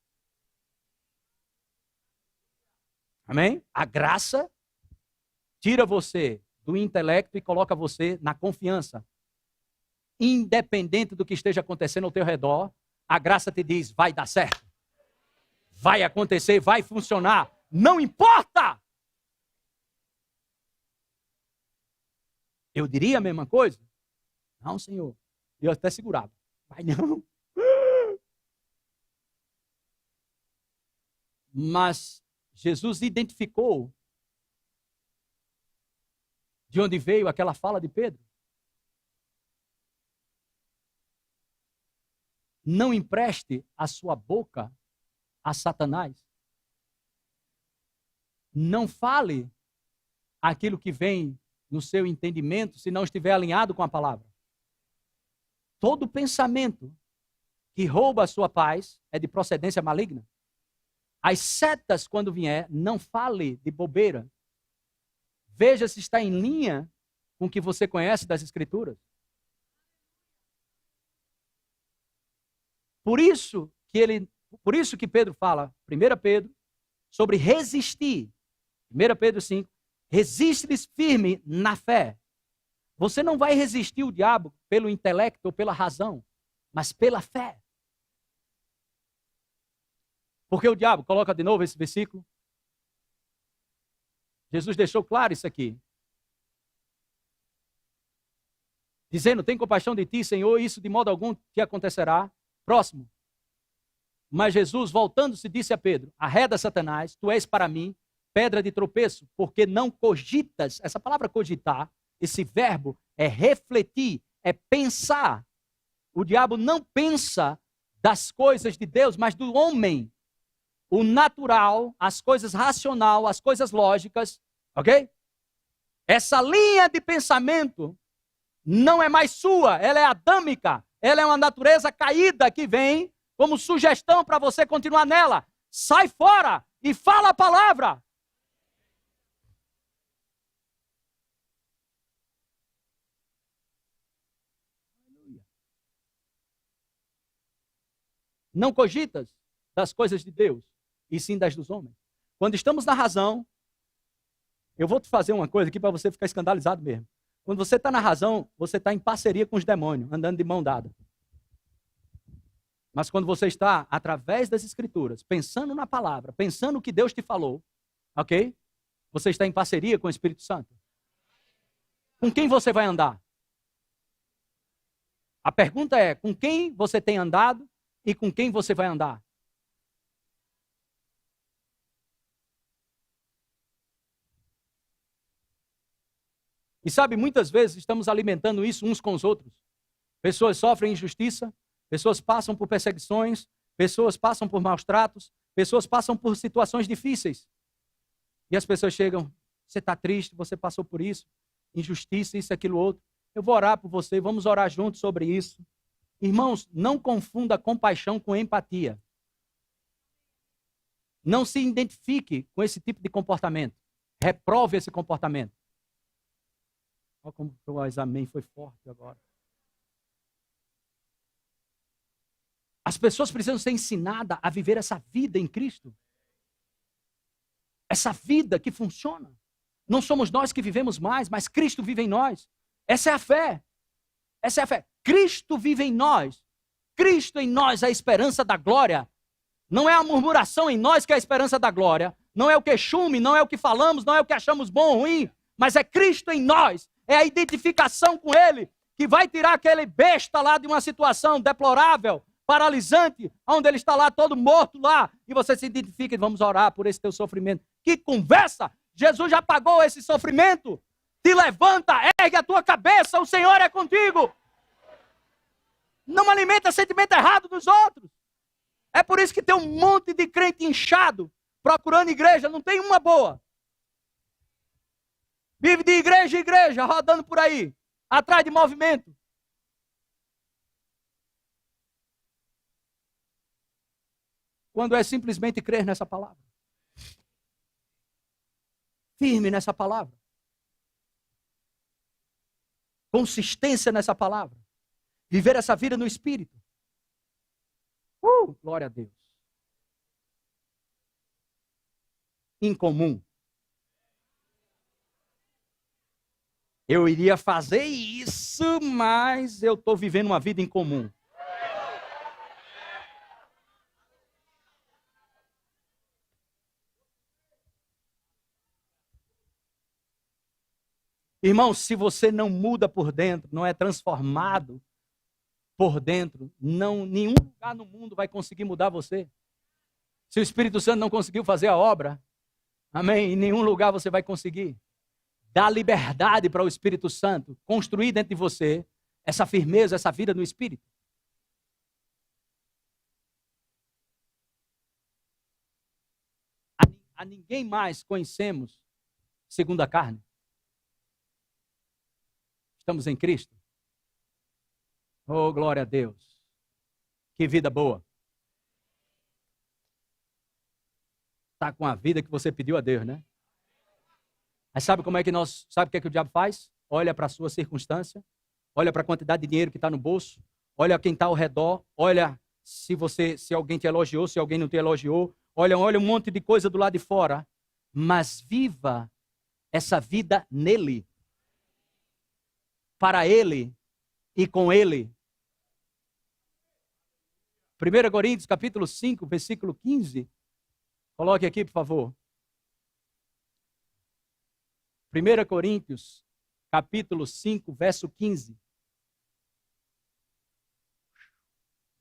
Amém? A graça tira você do intelecto e coloca você na confiança. Independente do que esteja acontecendo ao teu redor, a graça te diz: vai dar certo. Vai acontecer, vai funcionar. Não importa! Eu diria a mesma coisa? Não, Senhor. Eu até segurava. Vai não. Mas Jesus identificou de onde veio aquela fala de Pedro. Não empreste a sua boca a Satanás. Não fale aquilo que vem no seu entendimento se não estiver alinhado com a palavra. Todo pensamento que rouba a sua paz é de procedência maligna. As setas, quando vier, não fale de bobeira. Veja se está em linha com o que você conhece das Escrituras. Por isso que Pedro fala, 1 Pedro, sobre resistir. 1 Pedro 5, resiste-lhes firme na fé. Você não vai resistir o diabo pelo intelecto ou pela razão, mas pela fé. Porque o diabo, coloca de novo esse versículo. Jesus deixou claro isso aqui. Dizendo: tem compaixão de ti, Senhor, isso de modo algum te acontecerá. Próximo. Mas Jesus, voltando-se, disse a Pedro: arreda, Satanás, tu és para mim pedra de tropeço, porque não cogitas. Essa palavra cogitar, esse verbo é refletir, é pensar. O diabo não pensa das coisas de Deus, mas do homem. O natural, as coisas racional, as coisas lógicas, ok? Essa linha de pensamento não é mais sua, ela é adâmica, ela é uma natureza caída que vem como sugestão para você continuar nela. Sai fora e fala a palavra. Não cogitas das coisas de Deus, e sim das dos homens. Quando estamos na razão, eu vou te fazer uma coisa aqui para você ficar escandalizado mesmo. Quando você está na razão, você está em parceria com os demônios, andando de mão dada. Mas quando você está, através das Escrituras, pensando na palavra, pensando no que Deus te falou, ok? Você está em parceria com o Espírito Santo. Com quem você vai andar? A pergunta é, com quem você tem andado e com quem você vai andar? E sabe, muitas vezes estamos alimentando isso uns com os outros. Pessoas sofrem injustiça, pessoas passam por perseguições, pessoas passam por maus tratos, pessoas passam por situações difíceis. E as pessoas chegam, você está triste, você passou por isso, injustiça, isso, aquilo, outro. Eu vou orar por você, vamos orar juntos sobre isso. Irmãos, não confunda compaixão com empatia. Não se identifique com esse tipo de comportamento. Reprove esse comportamento. Olha como o amém foi forte agora. As pessoas precisam ser ensinadas a viver essa vida em Cristo. Essa vida que funciona. Não somos nós que vivemos mais, mas Cristo vive em nós. Essa é a fé. Essa é a fé. Cristo vive em nós. Cristo em nós é a esperança da glória. Não é a murmuração em nós que é a esperança da glória. Não é o queixume, não é o que falamos, não é o que achamos bom ou ruim. Mas é Cristo em nós. É a identificação com Ele que vai tirar aquele besta lá de uma situação deplorável, paralisante, onde ele está lá todo morto lá. E você se identifica e vamos orar por esse teu sofrimento. Que conversa! Jesus já pagou esse sofrimento. Te levanta, ergue a tua cabeça, o Senhor é contigo. Não alimenta sentimento errado dos outros. É por isso que tem um monte de crente inchado, procurando igreja, não tem uma boa. Vive de igreja em igreja, rodando por aí, atrás de movimento. Quando é simplesmente crer nessa palavra. Firme nessa palavra. Consistência nessa palavra. Viver essa vida no Espírito. Glória a Deus. Incomum. Eu iria fazer isso, mas eu estou vivendo uma vida incomum. Irmão, se você não muda por dentro, não é transformado por dentro, nenhum lugar no mundo vai conseguir mudar você. Se o Espírito Santo não conseguiu fazer a obra, amém, em nenhum lugar você vai conseguir. Dá liberdade para o Espírito Santo construir dentro de você essa firmeza, essa vida no Espírito. A ninguém mais conhecemos segundo a carne. Estamos em Cristo. Oh, glória a Deus. Que vida boa. Está com a vida que você pediu a Deus, né? Mas sabe como é que sabe o que é que o diabo faz? Olha para a sua circunstância, olha para a quantidade de dinheiro que está no bolso, olha quem está ao redor, olha se alguém te elogiou, se alguém não te elogiou, olha um monte de coisa do lado de fora, mas viva essa vida nele, para ele e com ele. 1 Coríntios capítulo 5, versículo 15, coloque aqui, por favor. 1 Coríntios, capítulo 5, verso 15.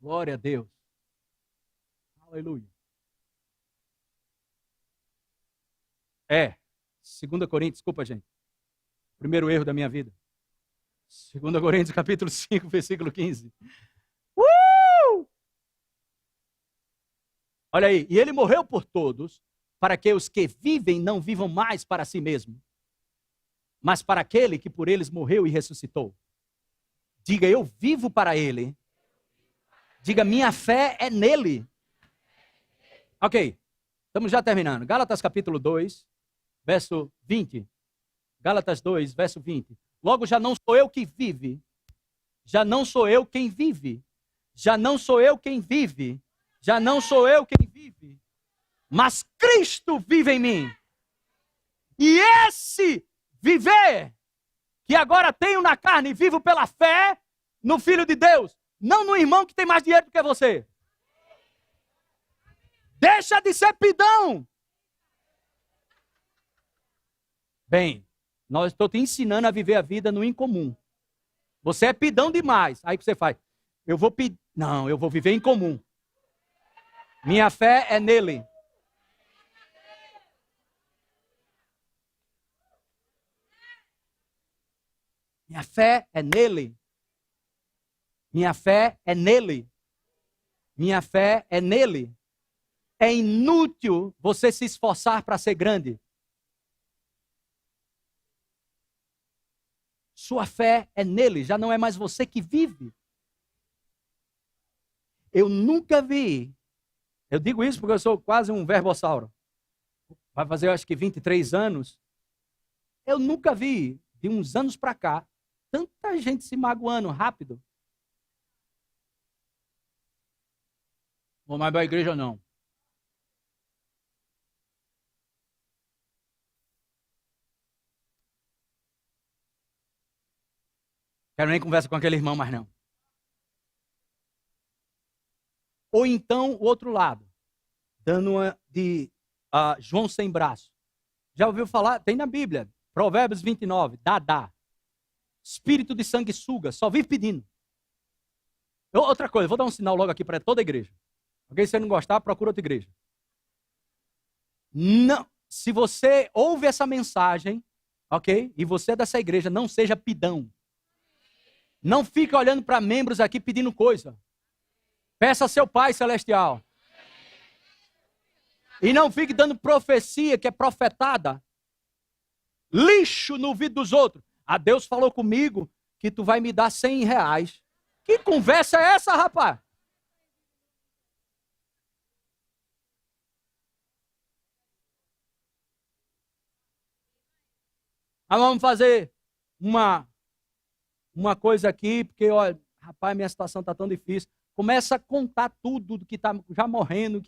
Glória a Deus. Aleluia. É. 2 Coríntios, desculpa, gente. Primeiro erro da minha vida. 2 Coríntios, capítulo 5, versículo 15. Olha aí. E ele morreu por todos, para que os que vivem não vivam mais para si mesmos, mas para aquele que por eles morreu e ressuscitou. Diga, eu vivo para ele. Diga, minha fé é nele. Ok, estamos já terminando. Gálatas capítulo 2, verso 20. Gálatas 2, verso 20. Logo, já não sou eu que vive. Já não sou eu quem vive. Já não sou eu quem vive. Já não sou eu quem vive. Mas Cristo vive em mim. E esse viver, que agora tenho na carne e vivo pela fé no Filho de Deus, não no irmão que tem mais dinheiro do que você. Deixa de ser pidão. Bem, estou te ensinando a viver a vida no incomum. Você é pidão demais. Aí você faz, eu vou pedir. Não, eu vou viver em comum. Minha fé é nele. Minha fé é nele. Minha fé é nele. Minha fé é nele. É inútil você se esforçar para ser grande. Sua fé é nele, já não é mais você que vive. Eu nunca vi, eu digo isso porque eu sou quase um verbossauro. Vai fazer, eu acho que 23 anos. Eu nunca vi, de uns anos para cá, tanta gente se magoando rápido. Vou mais para a igreja não. Quero nem conversa com aquele irmão mais não. Ou então o outro lado, dando uma de João sem braço. Já ouviu falar? Tem na Bíblia, Provérbios 29, dá. Espírito de sanguessuga, só vive pedindo. Outra coisa, vou dar um sinal logo aqui para toda a igreja. Se você não gostar, procura outra igreja. Não, se você ouve essa mensagem, ok? E você é dessa igreja, não seja pidão. Não fique olhando para membros aqui pedindo coisa. Peça a seu Pai Celestial. E não fique dando profecia que é profetada. Lixo no ouvido dos outros. Deus falou comigo que tu vai me dar R$100. Que conversa é essa, rapaz? Vamos fazer uma coisa aqui, porque, olha, rapaz, minha situação está tão difícil. Começa a contar tudo do que está já morrendo.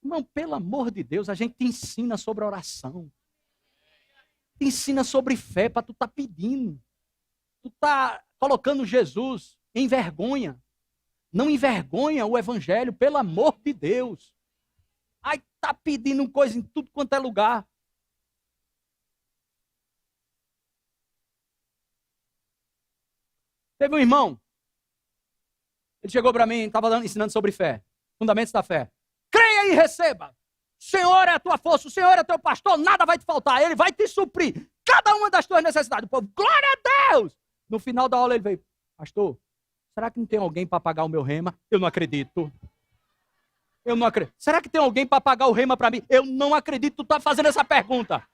Irmão, pelo amor de Deus, a gente te ensina sobre oração. Te ensina sobre fé para tu estar pedindo. Tu está colocando Jesus em vergonha. Não envergonha o evangelho, pelo amor de Deus. Aí está pedindo coisa em tudo quanto é lugar. Teve um irmão, ele chegou para mim, estava ensinando sobre fé, fundamentos da fé. Creia e receba. O Senhor é a tua força, o Senhor é teu pastor, nada vai te faltar, Ele vai te suprir cada uma das tuas necessidades. O povo, glória a Deus! No final da aula ele veio, pastor, será que não tem alguém para pagar o meu rema? Eu não acredito. Eu não acredito. Será que tem alguém para pagar o rema para mim? Eu não acredito, tu está fazendo essa pergunta.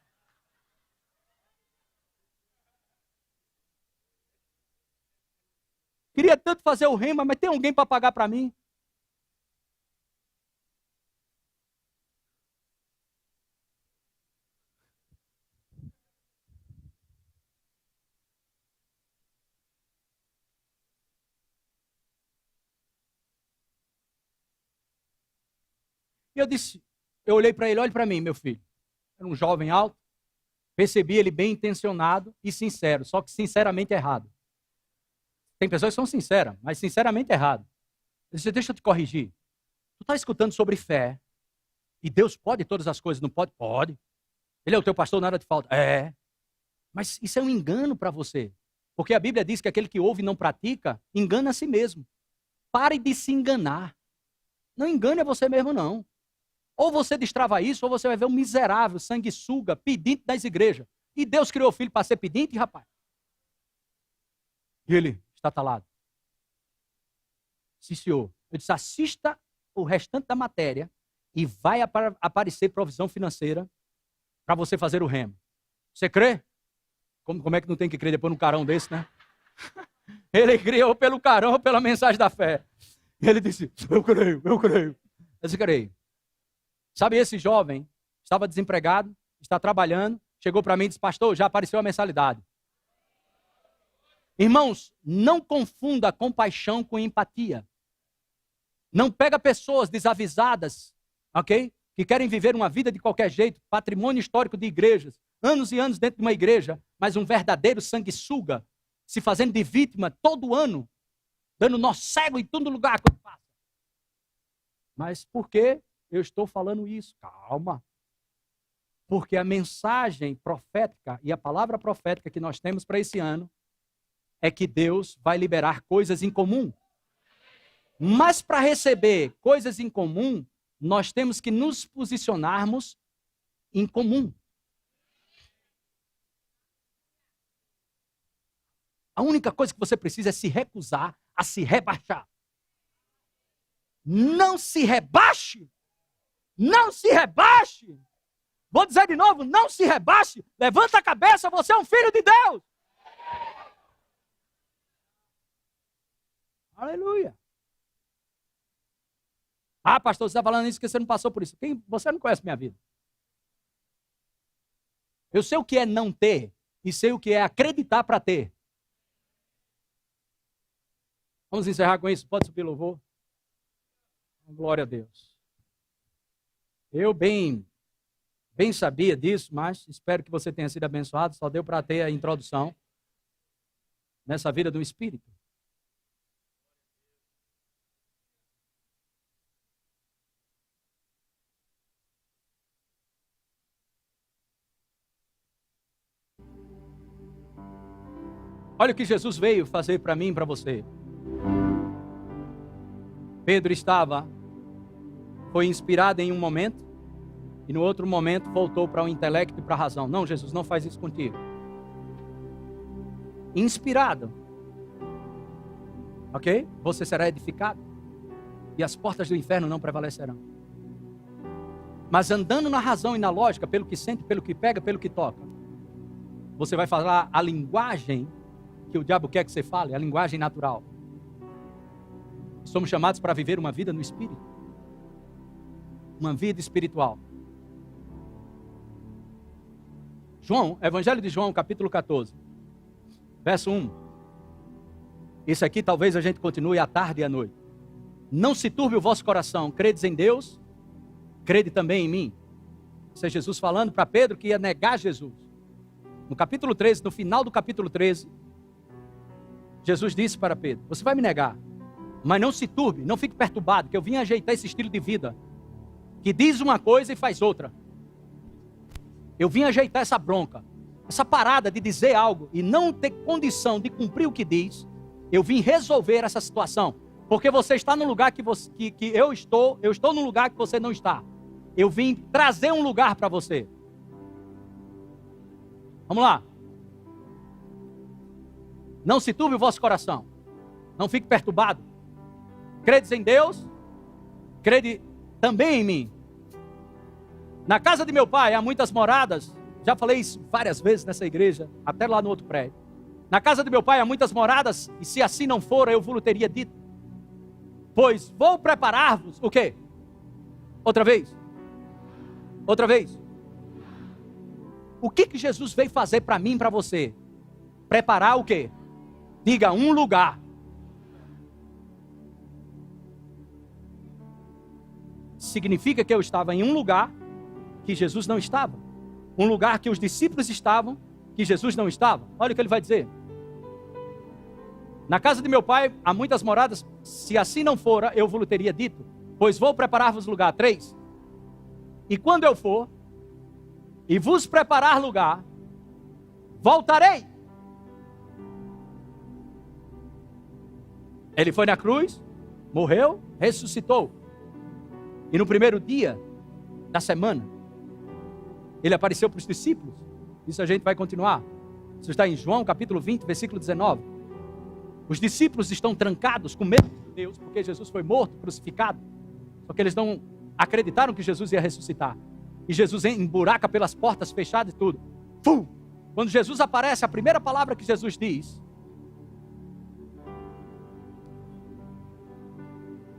Queria tanto fazer o rema, mas tem alguém para pagar para mim? E eu olhei para ele, olhe para mim, meu filho. Era um jovem alto, percebi ele bem intencionado e sincero, só que sinceramente errado. Tem pessoas que são sinceras, mas sinceramente errado. Eu disse, deixa eu te corrigir. Tu está escutando sobre fé. E Deus pode todas as coisas, não pode? Pode. Ele é o teu pastor, nada te falta. É. Mas isso é um engano para você. Porque a Bíblia diz que aquele que ouve e não pratica, engana a si mesmo. Pare de se enganar. Não engane a você mesmo, não. Ou você destrava isso, ou você vai ver um miserável, sanguessuga, pedinte das igrejas. E Deus criou o filho para ser pedinte, rapaz. E ele está talado. Sim, senhor. Eu disse, assista o restante da matéria e vai aparecer provisão financeira para você fazer o remo. Você crê? Como é que não tem que crer depois num carão desse, né? Ele criou pelo carão, pela mensagem da fé. Ele disse, eu creio. Eu disse, creio. Sabe, esse jovem estava desempregado, está trabalhando, chegou para mim e disse, pastor, já apareceu a mensalidade. Irmãos, não confunda compaixão com empatia. Não pega pessoas desavisadas, ok? Que querem viver uma vida de qualquer jeito, patrimônio histórico de igrejas, anos e anos dentro de uma igreja, mas um verdadeiro sanguessuga, se fazendo de vítima todo ano, dando nó cego em todo lugar que passa. Mas por que eu estou falando isso? Calma. Porque a mensagem profética e a palavra profética que nós temos para esse ano é que Deus vai liberar coisas em comum. Mas para receber coisas em comum, nós temos que nos posicionarmos em comum. A única coisa que você precisa é se recusar a se rebaixar. Não se rebaixe. Não se rebaixe. Vou dizer de novo, não se rebaixe. Levanta a cabeça, você é um filho de Deus. Aleluia. Ah, pastor, você está falando isso porque você não passou por isso. Você não conhece minha vida. Eu sei o que é não ter e sei o que é acreditar para ter. Vamos encerrar com isso? Pode subir, louvor? Glória a Deus. Eu bem sabia disso, mas espero que você tenha sido abençoado. Só deu para ter a introdução nessa vida do Espírito. Olha o que Jesus veio fazer para mim e para você. Pedro foi inspirado em um momento e no outro momento voltou para o intelecto e para a razão. Não, Jesus, não faz isso contigo. Inspirado. Ok? Você será edificado e as portas do inferno não prevalecerão. Mas andando na razão e na lógica, pelo que sente, pelo que pega, pelo que toca, você vai falar a linguagem que o diabo quer que você fale, a linguagem natural. Somos chamados para viver uma vida no Espírito. Uma vida espiritual. Evangelho de João, capítulo 14. Verso 1. Isso aqui talvez a gente continue à tarde e à noite. Não se turbe o vosso coração. Credes em Deus, crede também em mim. Isso é Jesus falando para Pedro que ia negar Jesus. No capítulo 13, no final do capítulo 13, Jesus disse para Pedro, você vai me negar, mas não se turbe, não fique perturbado, que eu vim ajeitar esse estilo de vida, que diz uma coisa e faz outra. Eu vim ajeitar essa bronca, essa parada de dizer algo e não ter condição de cumprir o que diz. Eu vim resolver essa situação, porque você está no lugar que eu estou no lugar que você não está. Eu vim trazer um lugar para você. Vamos lá. Não se turbe o vosso coração. Não fique perturbado. Credes em Deus, crede também em mim. Na casa de meu pai há muitas moradas. Já falei isso várias vezes nessa igreja, até lá no outro prédio. Na casa de meu pai há muitas moradas, e se assim não for, eu vos teria dito. Pois vou preparar-vos, o quê? Outra vez. Outra vez. O que Jesus veio fazer para mim e para você? Preparar o quê? Diga, um lugar. Significa que eu estava em um lugar que Jesus não estava. Um lugar que os discípulos estavam, que Jesus não estava. Olha o que ele vai dizer. Na casa de meu pai há muitas moradas, se assim não fora, eu vos teria dito. Pois vou preparar-vos lugar. 3. E quando eu for, e vos preparar lugar, voltarei. Ele foi na cruz, morreu, ressuscitou. E no primeiro dia da semana, ele apareceu para os discípulos. Isso a gente vai continuar. Isso está em João capítulo 20, versículo 19. Os discípulos estão trancados com medo de Deus, porque Jesus foi morto, crucificado. Só que eles não acreditaram que Jesus ia ressuscitar. E Jesus emburaca pelas portas fechadas e tudo. Fum! Quando Jesus aparece, a primeira palavra que Jesus diz,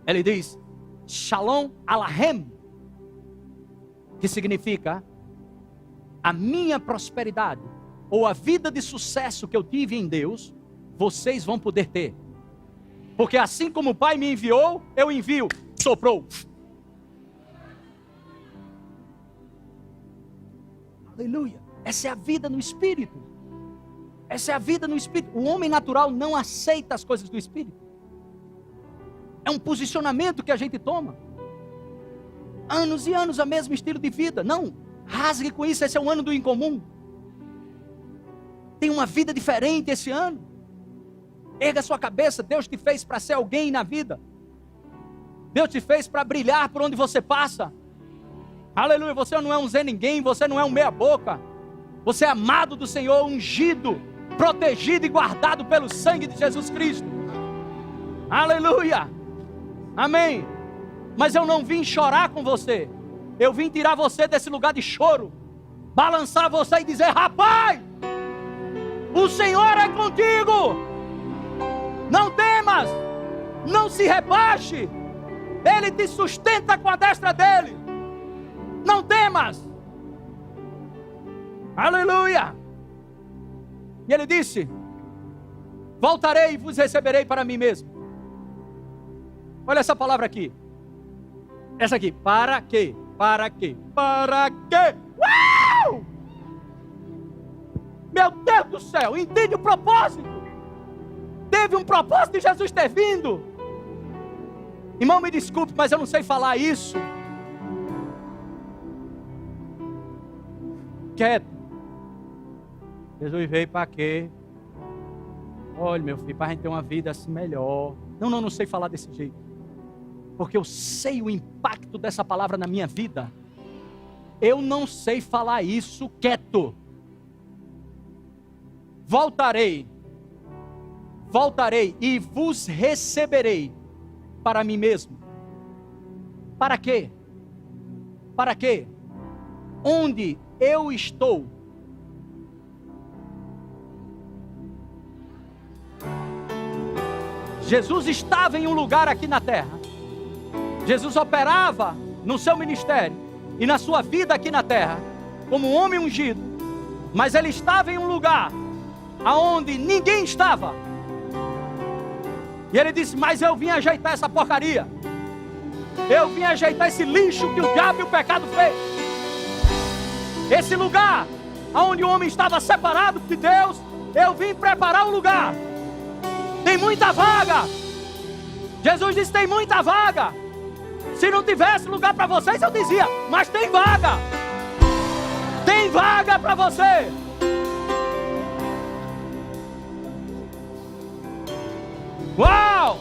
ele diz, Shalom Aleichem, que significa a minha prosperidade, ou a vida de sucesso que eu tive em Deus, vocês vão poder ter. Porque assim como o Pai me enviou, eu envio. Soprou. Aleluia. Essa é a vida no Espírito. Essa é a vida no Espírito. O homem natural não aceita as coisas do Espírito. É um posicionamento que a gente toma. Anos e anos o mesmo estilo de vida. Não, rasgue com isso, esse é um ano do incomum. Tem uma vida diferente esse ano. Erga sua cabeça, Deus te fez para ser alguém na vida. Deus te fez para brilhar por onde você passa. Aleluia, você não é um Zé Ninguém, você não é um meia boca. Você é amado do Senhor, ungido, protegido e guardado pelo sangue de Jesus Cristo. Aleluia, amém. Mas eu não vim chorar com você. Eu vim tirar você desse lugar de choro, balançar você e dizer, rapaz, o Senhor é contigo. Não temas, não se rebaixe. Ele te sustenta com a destra dele. Não temas. Aleluia. E ele disse, voltarei e vos receberei para mim mesmo. Olha essa palavra aqui. Essa aqui, para quê? Para quê? Para quê? Uau! Meu Deus do céu, entende o propósito? Teve um propósito de Jesus ter vindo. Irmão, me desculpe, mas eu não sei falar isso. Quieto. Jesus veio para quê? Olha, meu filho, para a gente ter uma vida assim melhor. Não sei falar desse jeito. Porque eu sei o impacto dessa palavra na minha vida. Eu não sei falar isso quieto. Voltarei e vos receberei para mim mesmo. Para quê? Para quê? Onde eu estou, Jesus estava em um lugar aqui na terra. Jesus operava no seu ministério e na sua vida aqui na terra como um homem ungido, mas ele estava em um lugar aonde ninguém estava. E ele disse, mas eu vim ajeitar essa porcaria. Eu vim ajeitar esse lixo que o diabo e o pecado fez. Esse lugar onde o homem estava separado de Deus, eu vim preparar o lugar. Tem muita vaga. Jesus disse, tem muita vaga. Se não tivesse lugar para vocês, eu dizia, mas tem vaga. Tem vaga para você. Uau!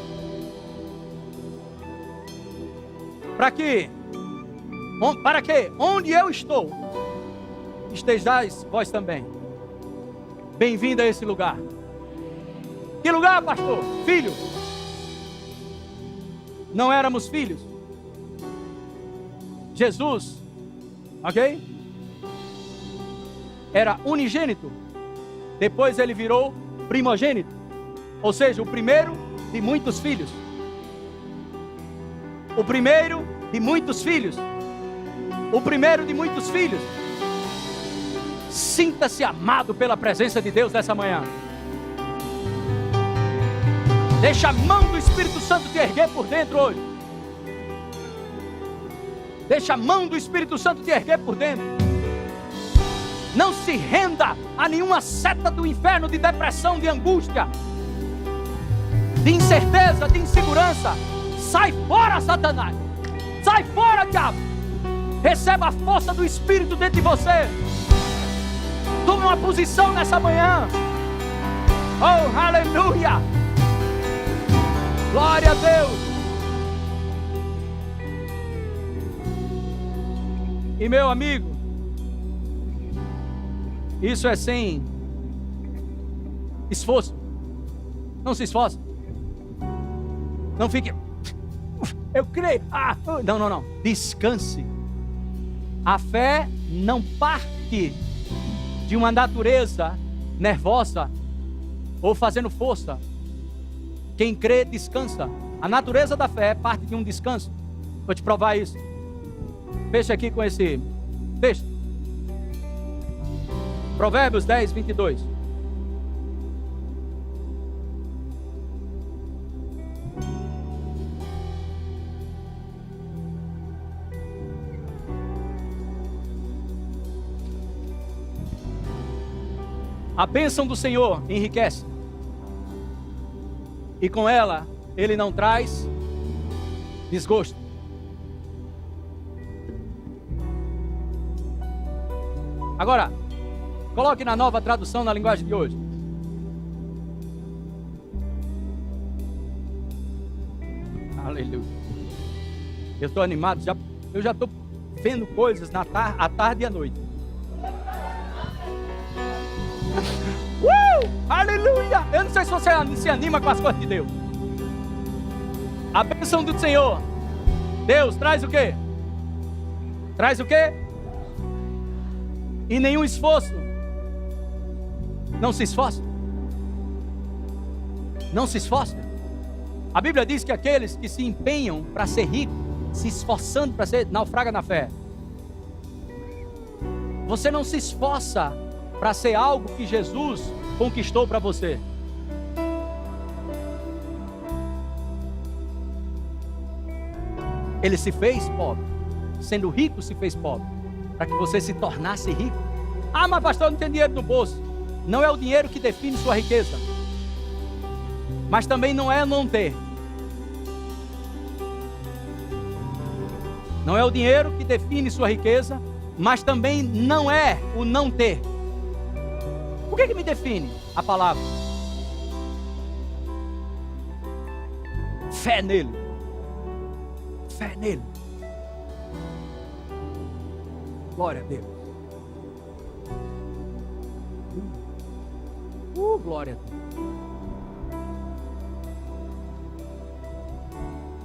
Para quê? Para quê? Onde eu estou, estejais vós também. Bem-vindo a esse lugar. Que lugar, pastor? Filho. Não éramos filhos. Jesus, ok? Era unigênito. Depois ele virou primogênito. Ou seja, o primeiro de muitos filhos. O primeiro de muitos filhos. O primeiro de muitos filhos. Sinta-se amado pela presença de Deus nessa manhã. Deixa a mão do Espírito Santo te erguer por dentro hoje. Deixa a mão do Espírito Santo te erguer por dentro. Não se renda a nenhuma seta do inferno de depressão, de angústia, de incerteza, de insegurança. Sai fora, Satanás. Sai fora, diabo. Receba a força do Espírito dentro de você. Tome uma posição nessa manhã. Oh, aleluia. Glória a Deus. E meu amigo, isso é sem esforço. Não se esforce. Não fique, eu creio. Não. Descanse. A fé não parte de uma natureza nervosa ou fazendo força. Quem crê, descansa. A natureza da fé parte de um descanso. Vou te provar isso. Fecha aqui com esse texto. Provérbios 10, 22. A bênção do Senhor enriquece, e com ela Ele não traz desgosto. Agora, coloque na Nova Tradução, na linguagem de hoje. Aleluia. Eu estou animado, eu já estou vendo coisas à tarde e à noite. Aleluia! Eu não sei se você se anima com as coisas de Deus. A bênção do Senhor. Deus traz o quê? Traz o quê? E nenhum esforço. Não se esforça. Não se esforça. A Bíblia diz que aqueles que se empenham para ser ricos, se esforçando para ser, naufraga na fé. Você não se esforça para ser algo que Jesus conquistou para você. Ele se fez pobre, sendo rico se fez pobre, para que você se tornasse rico. Mas pastor, não tem dinheiro no bolso. Não é o dinheiro que define sua riqueza, mas também não é não ter. Não é o dinheiro que define sua riqueza, mas também não é o não ter. O que me define? A palavra. Fé nele. Fé nele. Glória a Deus. Glória a Deus.